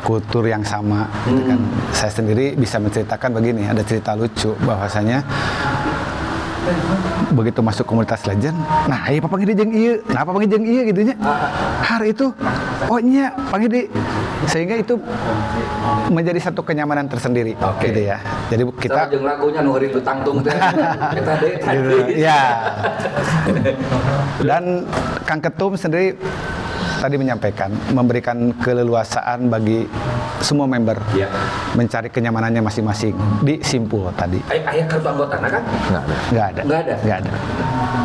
Kultur yang sama gitu kan. Saya sendiri bisa menceritakan begini, ada cerita lucu bahwasanya begitu masuk komunitas legend, nah ayo panggil jeung ieu, kenapa panggil jeung ieu gitu nya. Hari itu oh nya panggil di, sehingga itu menjadi satu kenyamanan tersendiri gitu ya. Jadi kita jeung lagunya nu heureun tangtung teh. Eta deui tadi. ya. Dan Kang Ketum sendiri tadi menyampaikan, memberikan keleluasaan bagi semua member Ya. mencari kenyamanannya masing-masing di Simpul tadi. Aya kartu anggota kan? Nggak ada. Nggak ada.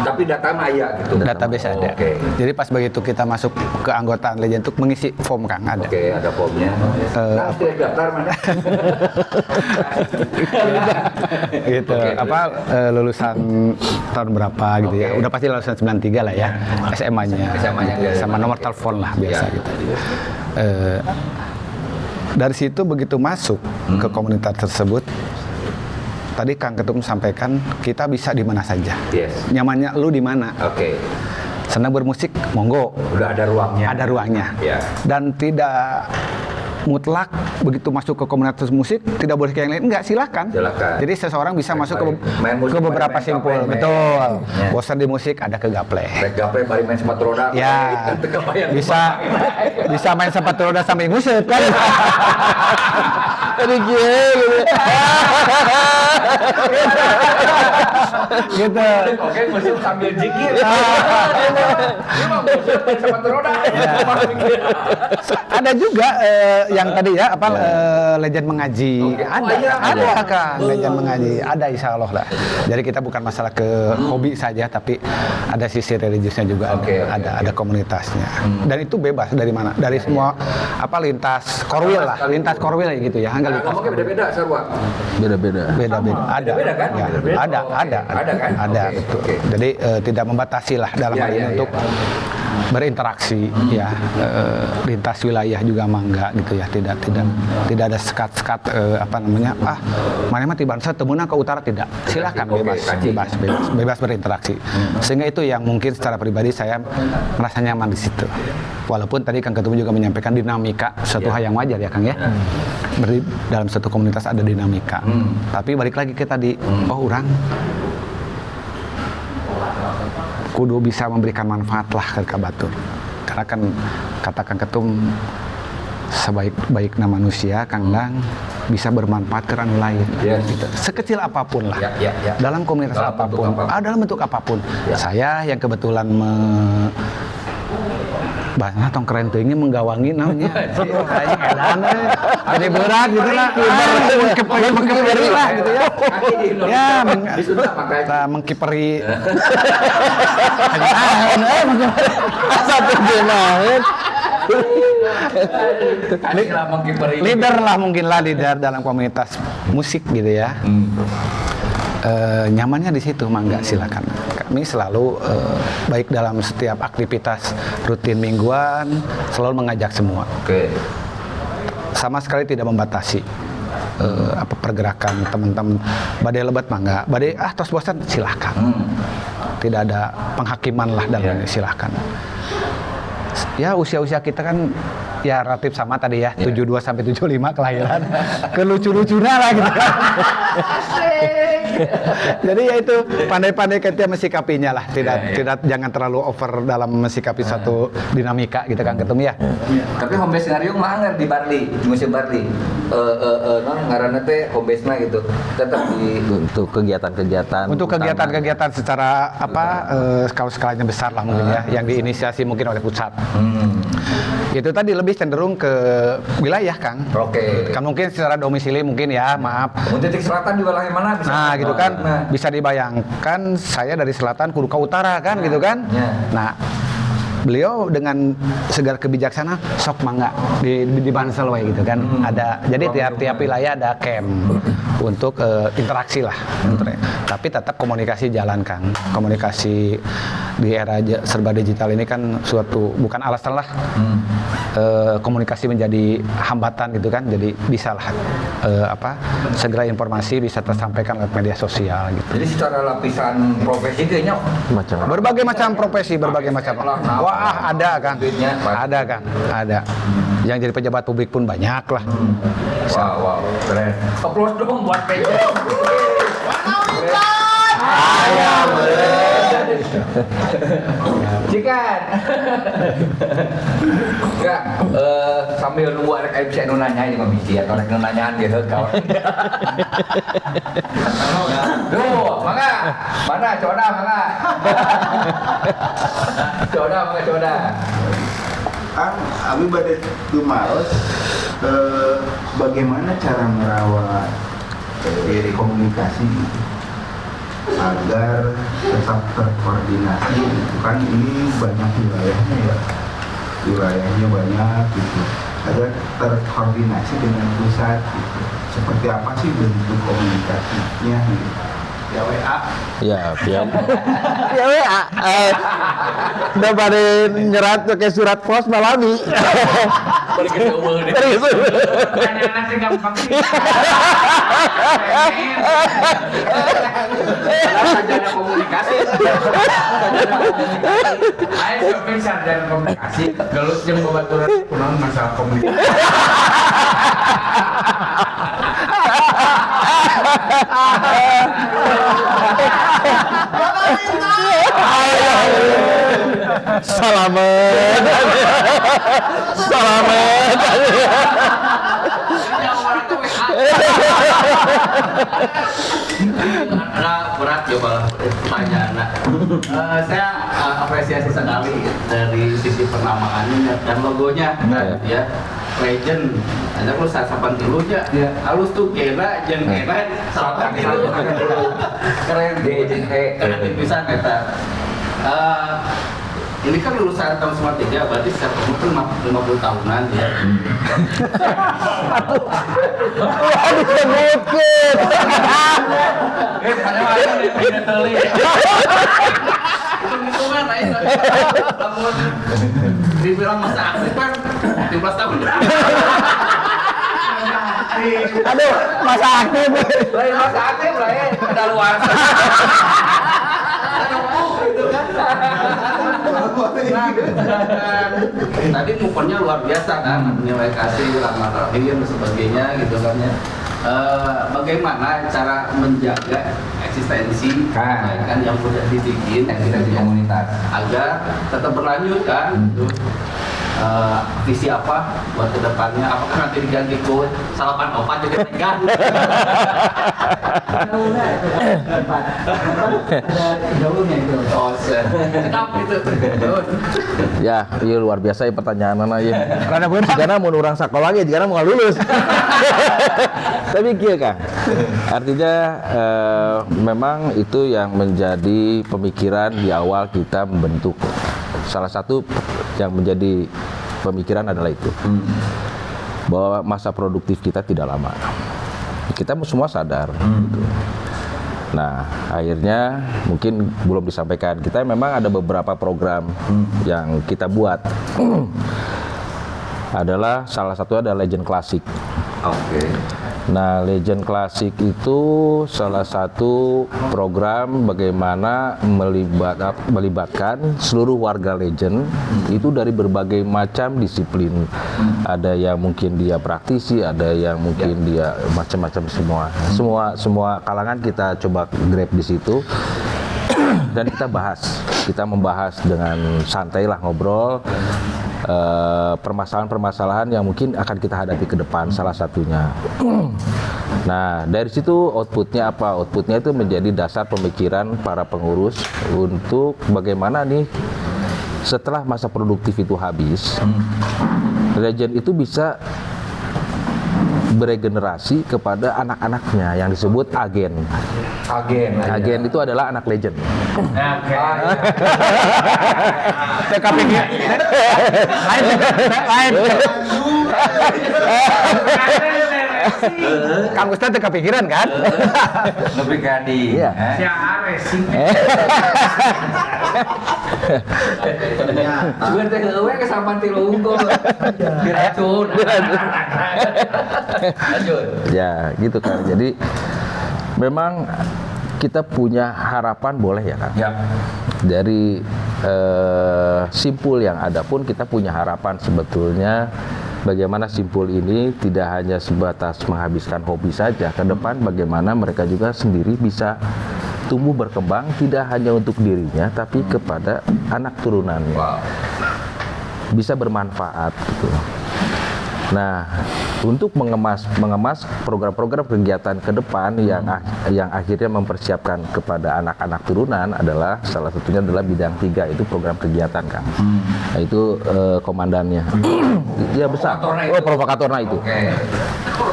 Tapi data mah aya gitu. Database ada. Oke. Jadi pas begitu kita masuk ke anggotaan legend untuk mengisi form Kang ada. Oke, ada formnya. Nah, sudah daftar mana? Gitu. Oke, Apa lulusan tahun berapa gitu ya. Oke. Udah pasti lulusan 93 lah ya. SMA-nya. SMA-nya Gitu. Sama nomor oke. telepon lah biasa Ya. gitu. Dari situ begitu masuk ke komunitas tersebut, tadi Kang Ketum sampaikan kita bisa di mana saja. Yes. Nyamannya lu di mana? Oke. Senang bermusik, monggo. Udah ada ruangnya. Ada ruangnya. Ya. Dan tidak mutlak begitu masuk ke komunitas musik tidak boleh kayak yang lain, enggak, silakan. Silakan. Jadi seseorang bisa masuk ke, Main musik, ke beberapa main simpul, gaple, betul. Ya. Bosan di musik ada ke gaple. Rek gaple bari main sepatu roda. Ya, bisa main sepatu roda sambil ngusep kan. Jadi gitu. Gitu. Oke, musik sambil jikir. sepatu roda. Ada juga yang tadi ya legend mengaji. Oke. Ada, Oh, iya, ada ada. Kang, legend mengaji. Ada insya Allah lah. Jadi kita bukan masalah ke hobi saja, tapi ada sisi religiusnya juga. Oke, Ada komunitasnya. Dan itu bebas dari mana? Dari semua lintas korwil lah, lintas korwil gitu ya. Enggak lintas Ngomongnya beda-beda, Sarwa. Beda-beda. beda-beda. Ada, Beda-beda kan? Ya, Beda-beda. ada, Oh, ada, oke. Ada kan? Ada, Oke, betul. oke. Jadi tidak membatasi lah dalam Ya, hal ini ya, untuk berinteraksi ya lintas wilayah juga mangga gitu ya, tidak ada sekat-sekat mana mah tiba temunna ke utara, tidak, silakan Oke, bebas, kaji. bebas berinteraksi. Sehingga itu yang mungkin secara pribadi saya merasa nyaman di situ. Walaupun tadi Kang Ketum juga menyampaikan dinamika suatu hal yang wajar ya Kang ya. Berarti dalam satu komunitas ada dinamika. Tapi balik lagi ke tadi, orang kudu bisa memberikan manfaat lah ke Batur. Karena kan kata Kang Ketum, sebaik-baiknya manusia, Kang Dang, bisa bermanfaat ke orang lain. Yes. Gitu. Sekecil apapun lah. Ya. Dalam komunitas Dalam bentuk apapun. apapun. Dalam bentuk apapun. Ya. Saya yang kebetulan bahasanya tong keren teuing menggawangi namanya. Kayaknya edan jadi berat gitu lah. Mengkiperi lah gitu ya. Ya, Di Sunda makanya. mengkiperi. Satu jenahin. Adalah mengkiperi. Leader lah mungkin lah, leader dalam komunitas musik gitu ya. Nyamannya di situ, mangga silakan. Kami selalu baik dalam setiap aktivitas rutin mingguan selalu mengajak semua. Oke. Sama sekali tidak membatasi pergerakan teman-teman. Badai lebat mangga, badai tos bosan silakan. Tidak ada penghakiman lah dalam ini, silakan. Ya usia-usia kita kan ya relatif sama tadi ya, 72 sampai 75 kelahiran. Kelucu-lucunya lah gitu kan. Jadi ya itu pandai-pandai kita mensikapinya lah, tidak jangan terlalu over dalam mensikapi satu dinamika gitu kan ketemu ya. Tapi home base skenario mah anggar di Barli, di Museum Barli. Non ngaranna teh home base-na gitu. Tetap di Untuk kegiatan-kegiatan. Untuk utama. kegiatan-kegiatan secara kalau skalanya besar lah mungkin ya, yang diinisiasi mungkin oleh pusat. Itu tadi lebih cenderung ke wilayah Kang. Oke. Kan mungkin secara domisili mungkin ya, maaf. Mun titik selatan di wilayah mana bisa? Nah gitu kan, Nah. bisa dibayangkan saya dari selatan kudu ke utara kan gitu kan. Ya. Nah beliau dengan segala kebijaksanaan sok mangga di Bansel we gitu kan. Ada, jadi tiap wilayah ada camp untuk interaksi lah. Tapi tetap komunikasi jalan Kang. Komunikasi di era serba digital ini kan suatu bukan alasan lah. Komunikasi menjadi hambatan gitu kan. Jadi bisa lah segera informasi bisa tersampaikan lewat media sosial gitu. Jadi secara lapisan profesi kayaknya Macam. Berbagai macam profesi, berbagai macam. Wah, ada Kang. Duitnya, Pak. Ada Kang, ada. Yang jadi pejabat publik pun banyak lah. wow, keren. Aplaus dong buat PJ. Cikan. Enggak, sambil nunggu ada MC nu nanya ini komisi atau rek nu nanyaan gitu kawan. Duh, mangga. Mana coda mangga. Coda. Kang, abi bade dumaos bagaimana cara merawat diri komunikasi agar tetap terkoordinasi gitu kan, ini banyak wilayahnya banyak gitu, agar terkoordinasi dengan pusat gitu. Seperti apa sih bentuk komunikasinya gitu? Ya WA. Ya, via WA. Udah pada nyerat pakai surat pos malami. Anak-anak sih gampang sih. Sarjana komunikasi. Ayo sampai sarjana komunikasi. Galus jeung babaturan kunaon masalah komunikasi. Salamet. Salamet. Nah, berat coba pertanyaan. Saya apresiasi sekali dari sisi penamaannya dan logonya, ya. Legend, ada lu sasapan tilunya, halus tuh kira, jeung kira, sasapan tilu. Keren legend Keren bisa kata. Ini kan lulusan tahun 93, berarti secara umur kan 50 tahunan ya. Aduh, sebutkeun. Ada tidak teli. Hitung-hitungan lain. Namun dibilang masa aktif kan 15 tahun. Aduh, masa aktif. lain masa aktif lah ya ada luar Tadi mukonnya luar biasa kan, nilai kasih, rahmat rahim dan sebagainya gitu kan ya. Bagaimana cara menjaga eksistensi kan yang sudah dibikin eksistensi komunitas agar tetap berlanjut kan gitu. Visi apa buat kedepannya? Apakah nanti diganti ke salapan opat jadi tegang? Ada gaulnya itu. Oh, sedap itu. Ya, iya luar biasa ya pertanyaan anak ya. Karena mau orang sekolah lagi, karena mau lulus. Tapi kieu Kang. Artinya memang itu yang menjadi pemikiran di awal kita membentuk. Salah satu yang menjadi pemikiran adalah itu. Bahwa masa produktif kita tidak lama. Kita semua sadar gitu. Nah, akhirnya mungkin belum disampaikan. Kita memang ada beberapa program yang kita buat. Adalah salah satu adalah Legend Classic. oke Nah, Legend Classic itu salah satu program bagaimana melibatkan seluruh warga Legend itu dari berbagai macam disiplin. Ada yang mungkin dia praktisi, ada yang mungkin dia macam-macam semua. Semua kalangan kita coba grab di situ. Dan kita membahas dengan santai lah, ngobrol permasalahan-permasalahan yang mungkin akan kita hadapi ke depan, salah satunya. Nah, dari situ outputnya apa? Outputnya itu menjadi dasar pemikiran para pengurus untuk bagaimana nih setelah masa produktif itu habis, Legend itu bisa beregenerasi kepada anak-anaknya yang disebut agen. Agen itu adalah anak Legend. TKP lain. Kang Ustadz teu kepikiran kan? lebih gadi Iya. Gue teh eueuh ke sapan tilu unggul diracun lanjut Ya, gitu kan. Jadi memang kita punya harapan, boleh ya Kang? ya Dari simpul yang ada pun kita punya harapan sebetulnya bagaimana simpul ini tidak hanya sebatas menghabiskan hobi saja, ke depan bagaimana mereka juga sendiri bisa tumbuh berkembang tidak hanya untuk dirinya tapi kepada anak turunannya. Bisa bermanfaat gitu. Nah, untuk mengemas program-program kegiatan ke depan yang akhirnya mempersiapkan kepada anak-anak turunan adalah salah satunya adalah bidang 3 itu program kegiatan Kang. Nah, itu komandannya. Ya besar. Provokatorna itu. oke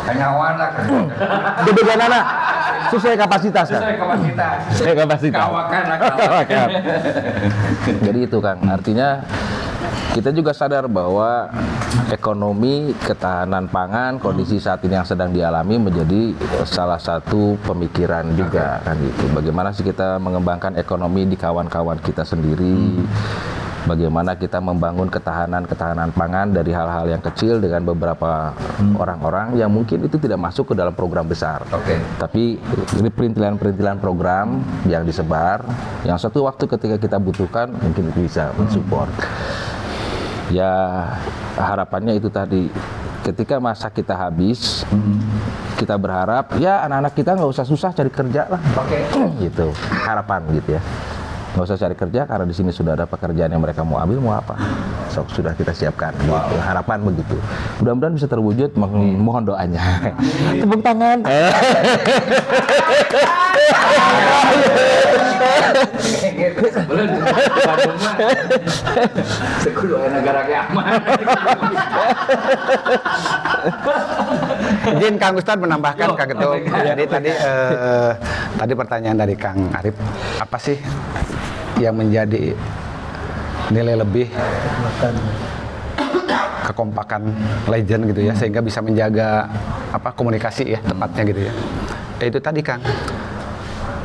kanyawan lah Gedegan anak sesuai kapasitas Kang. sesuai kapasitas kawakan. Jadi itu Kang, artinya kita juga sadar bahwa ekonomi, ketahanan pangan, kondisi saat ini yang sedang dialami menjadi salah satu pemikiran juga kan gitu. Bagaimana sih kita mengembangkan ekonomi di kawan-kawan kita sendiri? Bagaimana kita membangun ketahanan pangan dari hal-hal yang kecil dengan beberapa orang-orang yang mungkin itu tidak masuk ke dalam program besar. Tapi ini perintilan-perintilan program yang disebar, yang suatu waktu ketika kita butuhkan mungkin itu bisa mensupport. Ya harapannya itu tadi, ketika masa kita habis, kita berharap ya anak-anak kita nggak usah susah cari kerja lah, gitu harapan gitu ya, nggak usah cari kerja karena di sini sudah ada pekerjaan yang mereka mau ambil, mau apa. sudah kita siapkan. Gitu. Harapan begitu. Mudah-mudahan bisa terwujud. Mohon doanya. Tepuk tangan. Belum Bandung mah. Sekudu aya negara ge aman. Izin Kang Ustadz menambahkan Kang Ketum. Jadi tadi pertanyaan dari Kang Arif, apa sih yang menjadi nilai lebih kekompakan legend gitu ya, sehingga bisa menjaga komunikasi ya tepatnya gitu ya. Itu tadi Kang,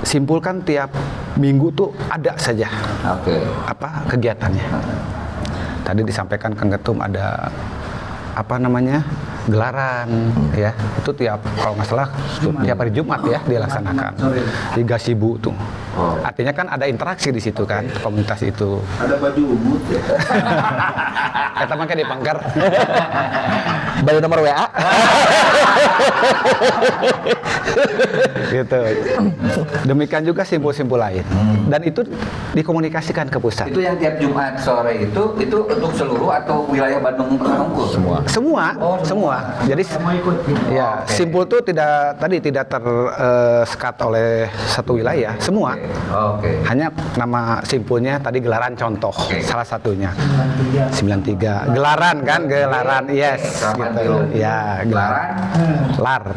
simpulkan tiap minggu tuh ada saja kegiatannya. Tadi disampaikan Kang Ketum ada gelaran ya, itu kalau nggak salah tiap hari Jumat ya dilaksanakan di Gasibu tuh. Artinya kan ada interaksi di situ kan, komunitas itu. Ada baju umut ya. Kita makan di pangker. Balik nomor WA. Gitu. Demikian juga simpul-simpul lain. Dan itu dikomunikasikan ke pusat. Itu yang tiap Jumat sore itu untuk seluruh atau wilayah Bandung Unggul? Semua. Jadi ya, simpul itu tidak tersekat oleh satu wilayah, semua. Hanya nama simpulnya tadi gelaran contoh salah satunya. 93. Gelaran kan, gelaran. Yes, gitu. Ya, gelaran.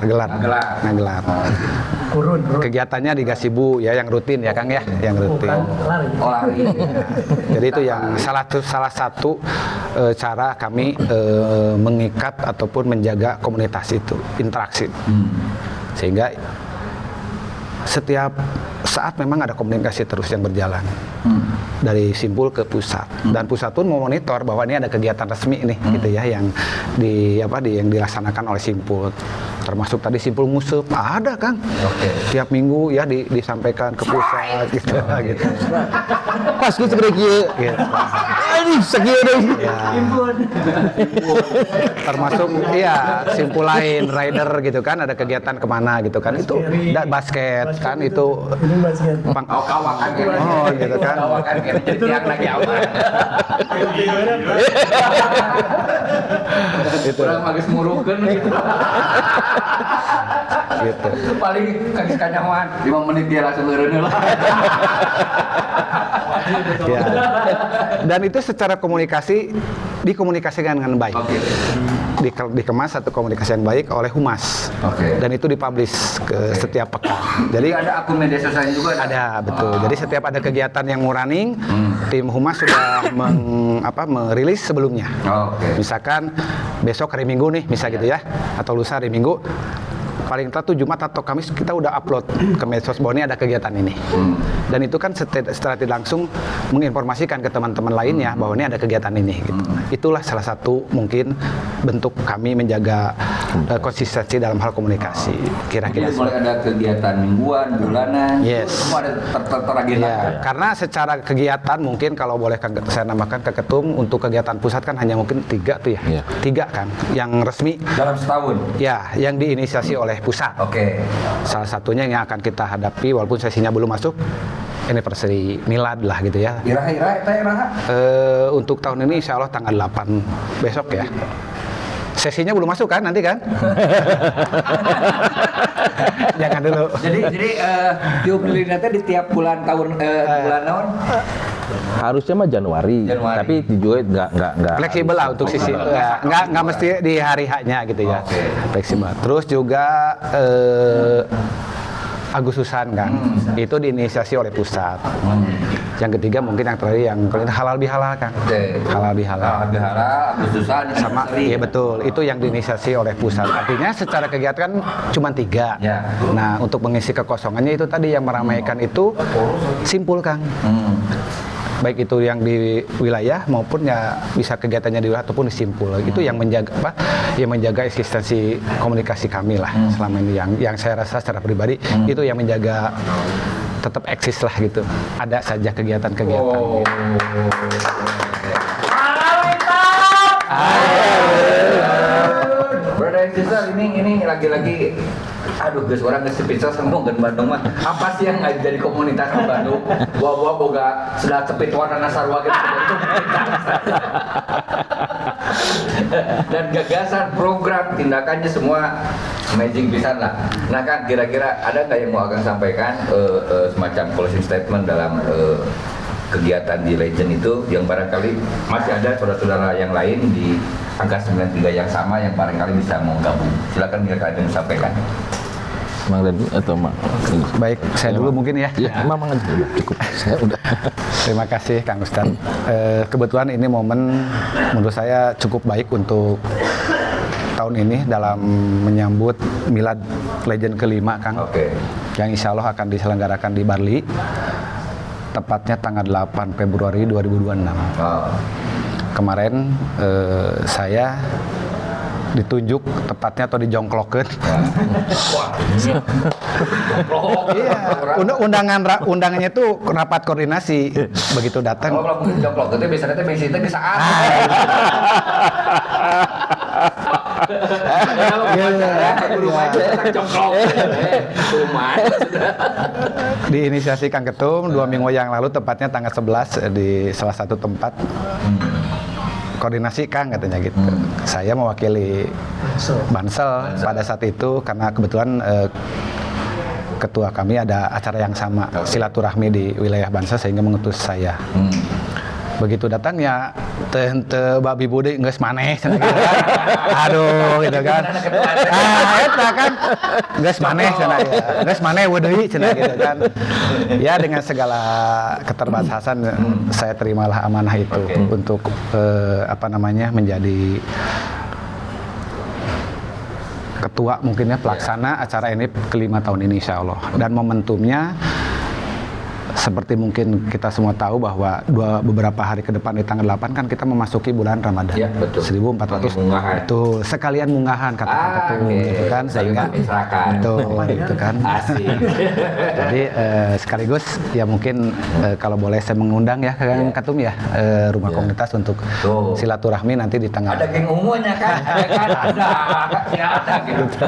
Gelar. Kurun. Kegiatannya di Gasibu ya, yang rutin ya Kang ya, yang rutin. Lari. Jadi itu yang salah satu cara kami mengikat ataupun menjaga komunitas itu, interaksi. Sehingga setiap saat memang ada komunikasi terus yang berjalan dari simpul ke pusat, dan pusat pun memonitor bahwa ini ada kegiatan resmi nih gitu ya, yang yang dilaksanakan oleh simpul, termasuk tadi simpul musuh ada Kang tiap minggu ya disampaikan ke pusat gitu. Pas gitu kieu. Aduh, sakieu deui. Termasuk simpul lain rider gitu kan, ada kegiatan kemana gitu kan, itu basket kan, itu Kawakan gitu kan. Kawakan tiap lagi aman. Itu Kurang magis murukeun gitu. gitu. Paling kaki kanyawan 5 menit dia langsung eureun lah. Ya. Dan itu secara komunikasi dikomunikasikan dengan baik. Dikemas satu komunikasi yang baik oleh Humas. Dan itu dipublish ke setiap pekan. Jadi ada akun media sosialnya juga ada, betul. Jadi setiap ada kegiatan yang mau running, tim Humas sudah merilis sebelumnya. Misalkan besok hari Minggu nih, misal gitu ya, atau lusa hari Minggu, paling telat tuh Jumat atau Kamis kita udah upload ke medsos bahwa ini ada kegiatan ini. Dan itu kan secara tidak langsung menginformasikan ke teman-teman lainnya bahwa ini ada kegiatan ini gitu. Itulah salah satu mungkin bentuk kami menjaga konsistensi dalam hal komunikasi. Kira-kira mulai ada kegiatan mingguan, bulanan, semua ada teragenda. Ya, karena secara kegiatan mungkin kalau boleh saya nambahkan ke Ketum, untuk kegiatan pusat kan hanya mungkin 3 tuh ya. 3 kan yang resmi dalam setahun. Ya, yang diinisiasi oleh pusat. Salah satunya yang akan kita hadapi walaupun sesinya belum masuk, anniversary milad lah gitu ya. Untuk tahun ini insya Allah tanggal 8 besok ya. Sesinya belum masuk kan nanti kan? Jangan dulu. Jadi diukurinnya di tiap bulan bulan tahun. Harusnya mah Januari. Tapi juga nggak fleksibel lah untuk sisi nggak mesti di hari H-nya gitu ya. Fleksibel. Terus juga Agustusan kan, itu diinisiasi oleh pusat. Yang ketiga mungkin yang terakhir yang halal bihalal kan. Halal bihalal Agustusan sama, iya betul, itu yang diinisiasi oleh pusat. Artinya secara kegiatan cuma 3. Nah, untuk mengisi kekosongannya itu tadi yang meramaikan itu simpul Kang. Baik itu yang di wilayah maupun ya bisa kegiatannya di wilayah ataupun di simpul. Itu yang menjaga yang menjaga eksistensi komunikasi kami lah selama ini, yang saya rasa secara pribadi itu yang menjaga tetap eksis lah gitu. Ada saja kegiatan-kegiatan gitu. Brother and sister, ini lagi-lagi guys, orang geus pizza sama gen Bandung mah. Apa sih yang ngaji jadi komunitas di Bandung? Boga sudah cepit warna sarwa gitu. Dan gagasan, program, tindakannya semua amazing pisan lah. Nah Kang, kira-kira ada nggak yang mau Kang sampaikan semacam closing statement dalam kegiatan di Legend itu yang barangkali masih ada saudara-saudara yang lain di angka 93 yang sama yang barangkali bisa mau gabung. Silakan kira-kira ada yang sampaikan. Mang Dani atau Mang? Baik, saya dulu mungkin ya. Ya, Mang aja udah cukup. Saya udah. Terima kasih Kang Ustadz. Kebetulan ini momen menurut saya cukup baik untuk tahun ini dalam menyambut Milad Legend kelima, Kang. Oke. Yang insya Allah akan diselenggarakan di Bali, tepatnya tanggal 8 Februari 2026. Oh. Kemarin saya ditunjuk tepatnya atau dijongklokeun. Iya, undangannya tuh rapat koordinasi. Begitu datang. Kalau mungkin joklok itu biasanya bensin itu bisa Diinisiasi Kang Ketum 2 minggu yang lalu, tepatnya tanggal 11 di salah satu tempat. Koordinasi Kang katanya gitu. Saya mewakili Bansel pada saat itu karena kebetulan ketua kami ada acara yang sama, silaturahmi di wilayah Bansel, sehingga mengutus saya. Begitu datang ya tente babi bude geus maneh cenah gitu kan. Aduh gitu kan. Eta kan geus maneh cenah ya. Geus maneh we deui cenah gitu kan. Ya dengan segala keterbatasan saya terimalah amanah itu untuk menjadi ketua mungkin ya pelaksana acara ini kelima tahun ini insya Allah. Dan momentumnya seperti mungkin kita semua tahu bahwa beberapa hari ke depan di tanggal 8 kan kita memasuki bulan Ramadan. Ya, betul. 1400 betul, sekalian munggahan kata Kang Ketum gitu kan, sehingga betul gitu kan. Asik. Jadi sekaligus ya mungkin kalau boleh saya mengundang ya Kang Ketum ya rumah komunitas untuk silaturahmi nanti di tanggal. Ada geng ungunya kan? Ada kan? Ada. Ya ada gitu.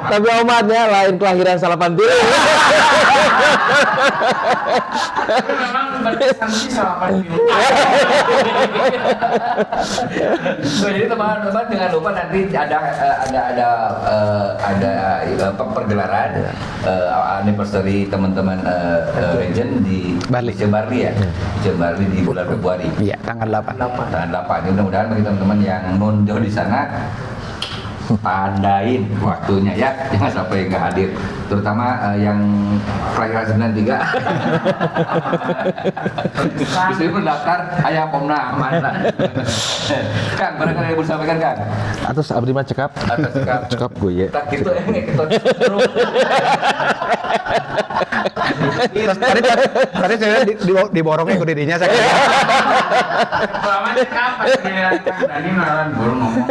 Tapi omatnya lain kelahiran Salapanti. Memang berkesan sih Salapanti. Jadi teman-teman jangan lupa nanti ada pergelaran anniversary teman-teman Legend di Jembarli ya. Jembarli di bulan Februari. Iya, tanggal 8. Tanggal 8. Mudah-mudahan bagi teman-teman yang non jauh di sana tandain waktunya ya, jangan sampai nggak hadir, terutama yang kelahiran 93. Bisa mendaftar ayah pomna mana. Kang, barangkali yang mau sampaikan Kang? Atas abdi mah cekap. Atas Cekap gue ya. tak gitu kita Tadi saya diborongnya ke didinya saya. Selama kapan dia Kang Dani naran baru ngomong.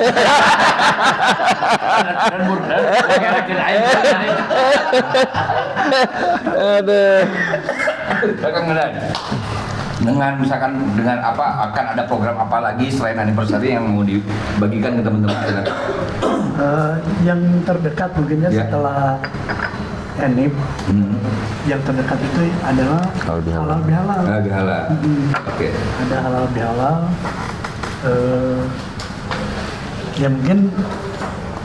Dan burda kira-kira aja. Aduh. Kang Medan. Dengan misalkan dengan apa akan ada program apa lagi selain anniversary yang mau dibagikan ke teman-teman? Yang terdekat mungkin ya setelah Enip, yang terdekat itu adalah halal bihalal. Halal bihalal. Oke. Ada halal bihalal. Ya mungkin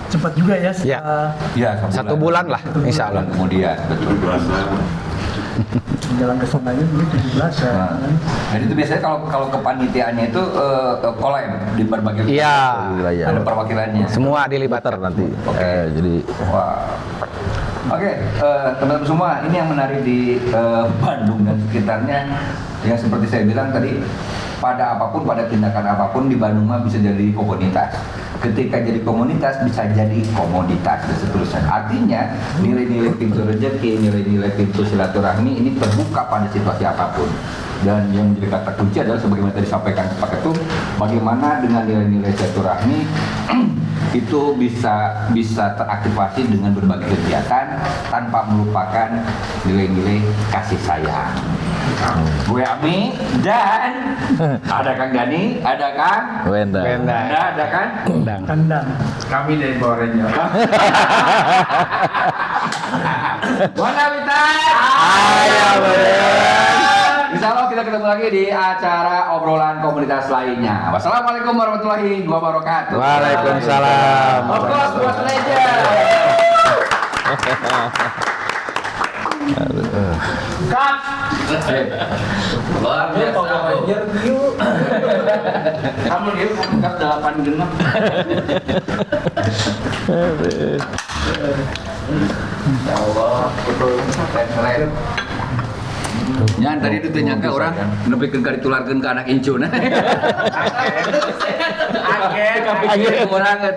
cepat juga ya setelah Ya, 1 bulan lah insya Allah. Kemudian betul. jalan ke sananya mungkin 17 ya. Jadi itu biasanya kalau kepanitiaannya itu collab di berbagai Iya. ada perwakilannya. Semua dilibatkan nanti. Oke. Jadi Wah. Oke, teman-teman semua, ini yang menarik di Bandung dan sekitarnya, yang seperti saya bilang tadi, pada apapun, pada tindakan apapun di Bandung mah bisa jadi komunitas. Ketika jadi komunitas bisa jadi komoditas dan seterusnya. Artinya nilai-nilai pintu rezeki, nilai-nilai pintu silaturahmi ini terbuka pada situasi apapun. Dan yang menjadi kata kunci adalah sebagaimana tadi disampaikan Pak Ketum, bagaimana dengan nilai-nilai silaturahmi itu bisa teraktivasi dengan berbagai kegiatan tanpa melupakan nilai-nilai kasih sayang. Gue Ami dan ada Kang Dani, ada Kang Wenda. ada kan? Kandang. Kami dari Power Ranger. Buana Witan. Ayo beren. Insya Allah kita ketemu lagi di acara obrolan komunitas lainnya. Wassalamualaikum warahmatullahi wabarakatuh. Waalaikumsalam. Of course, buat legend. Cut. Luar biasa. Kamu dia cut 8 genap. Ya Allah, betul keren. Nyan tadi itu ternyata orang nepikeun ka ditularkeun ke anak incun. Agen orang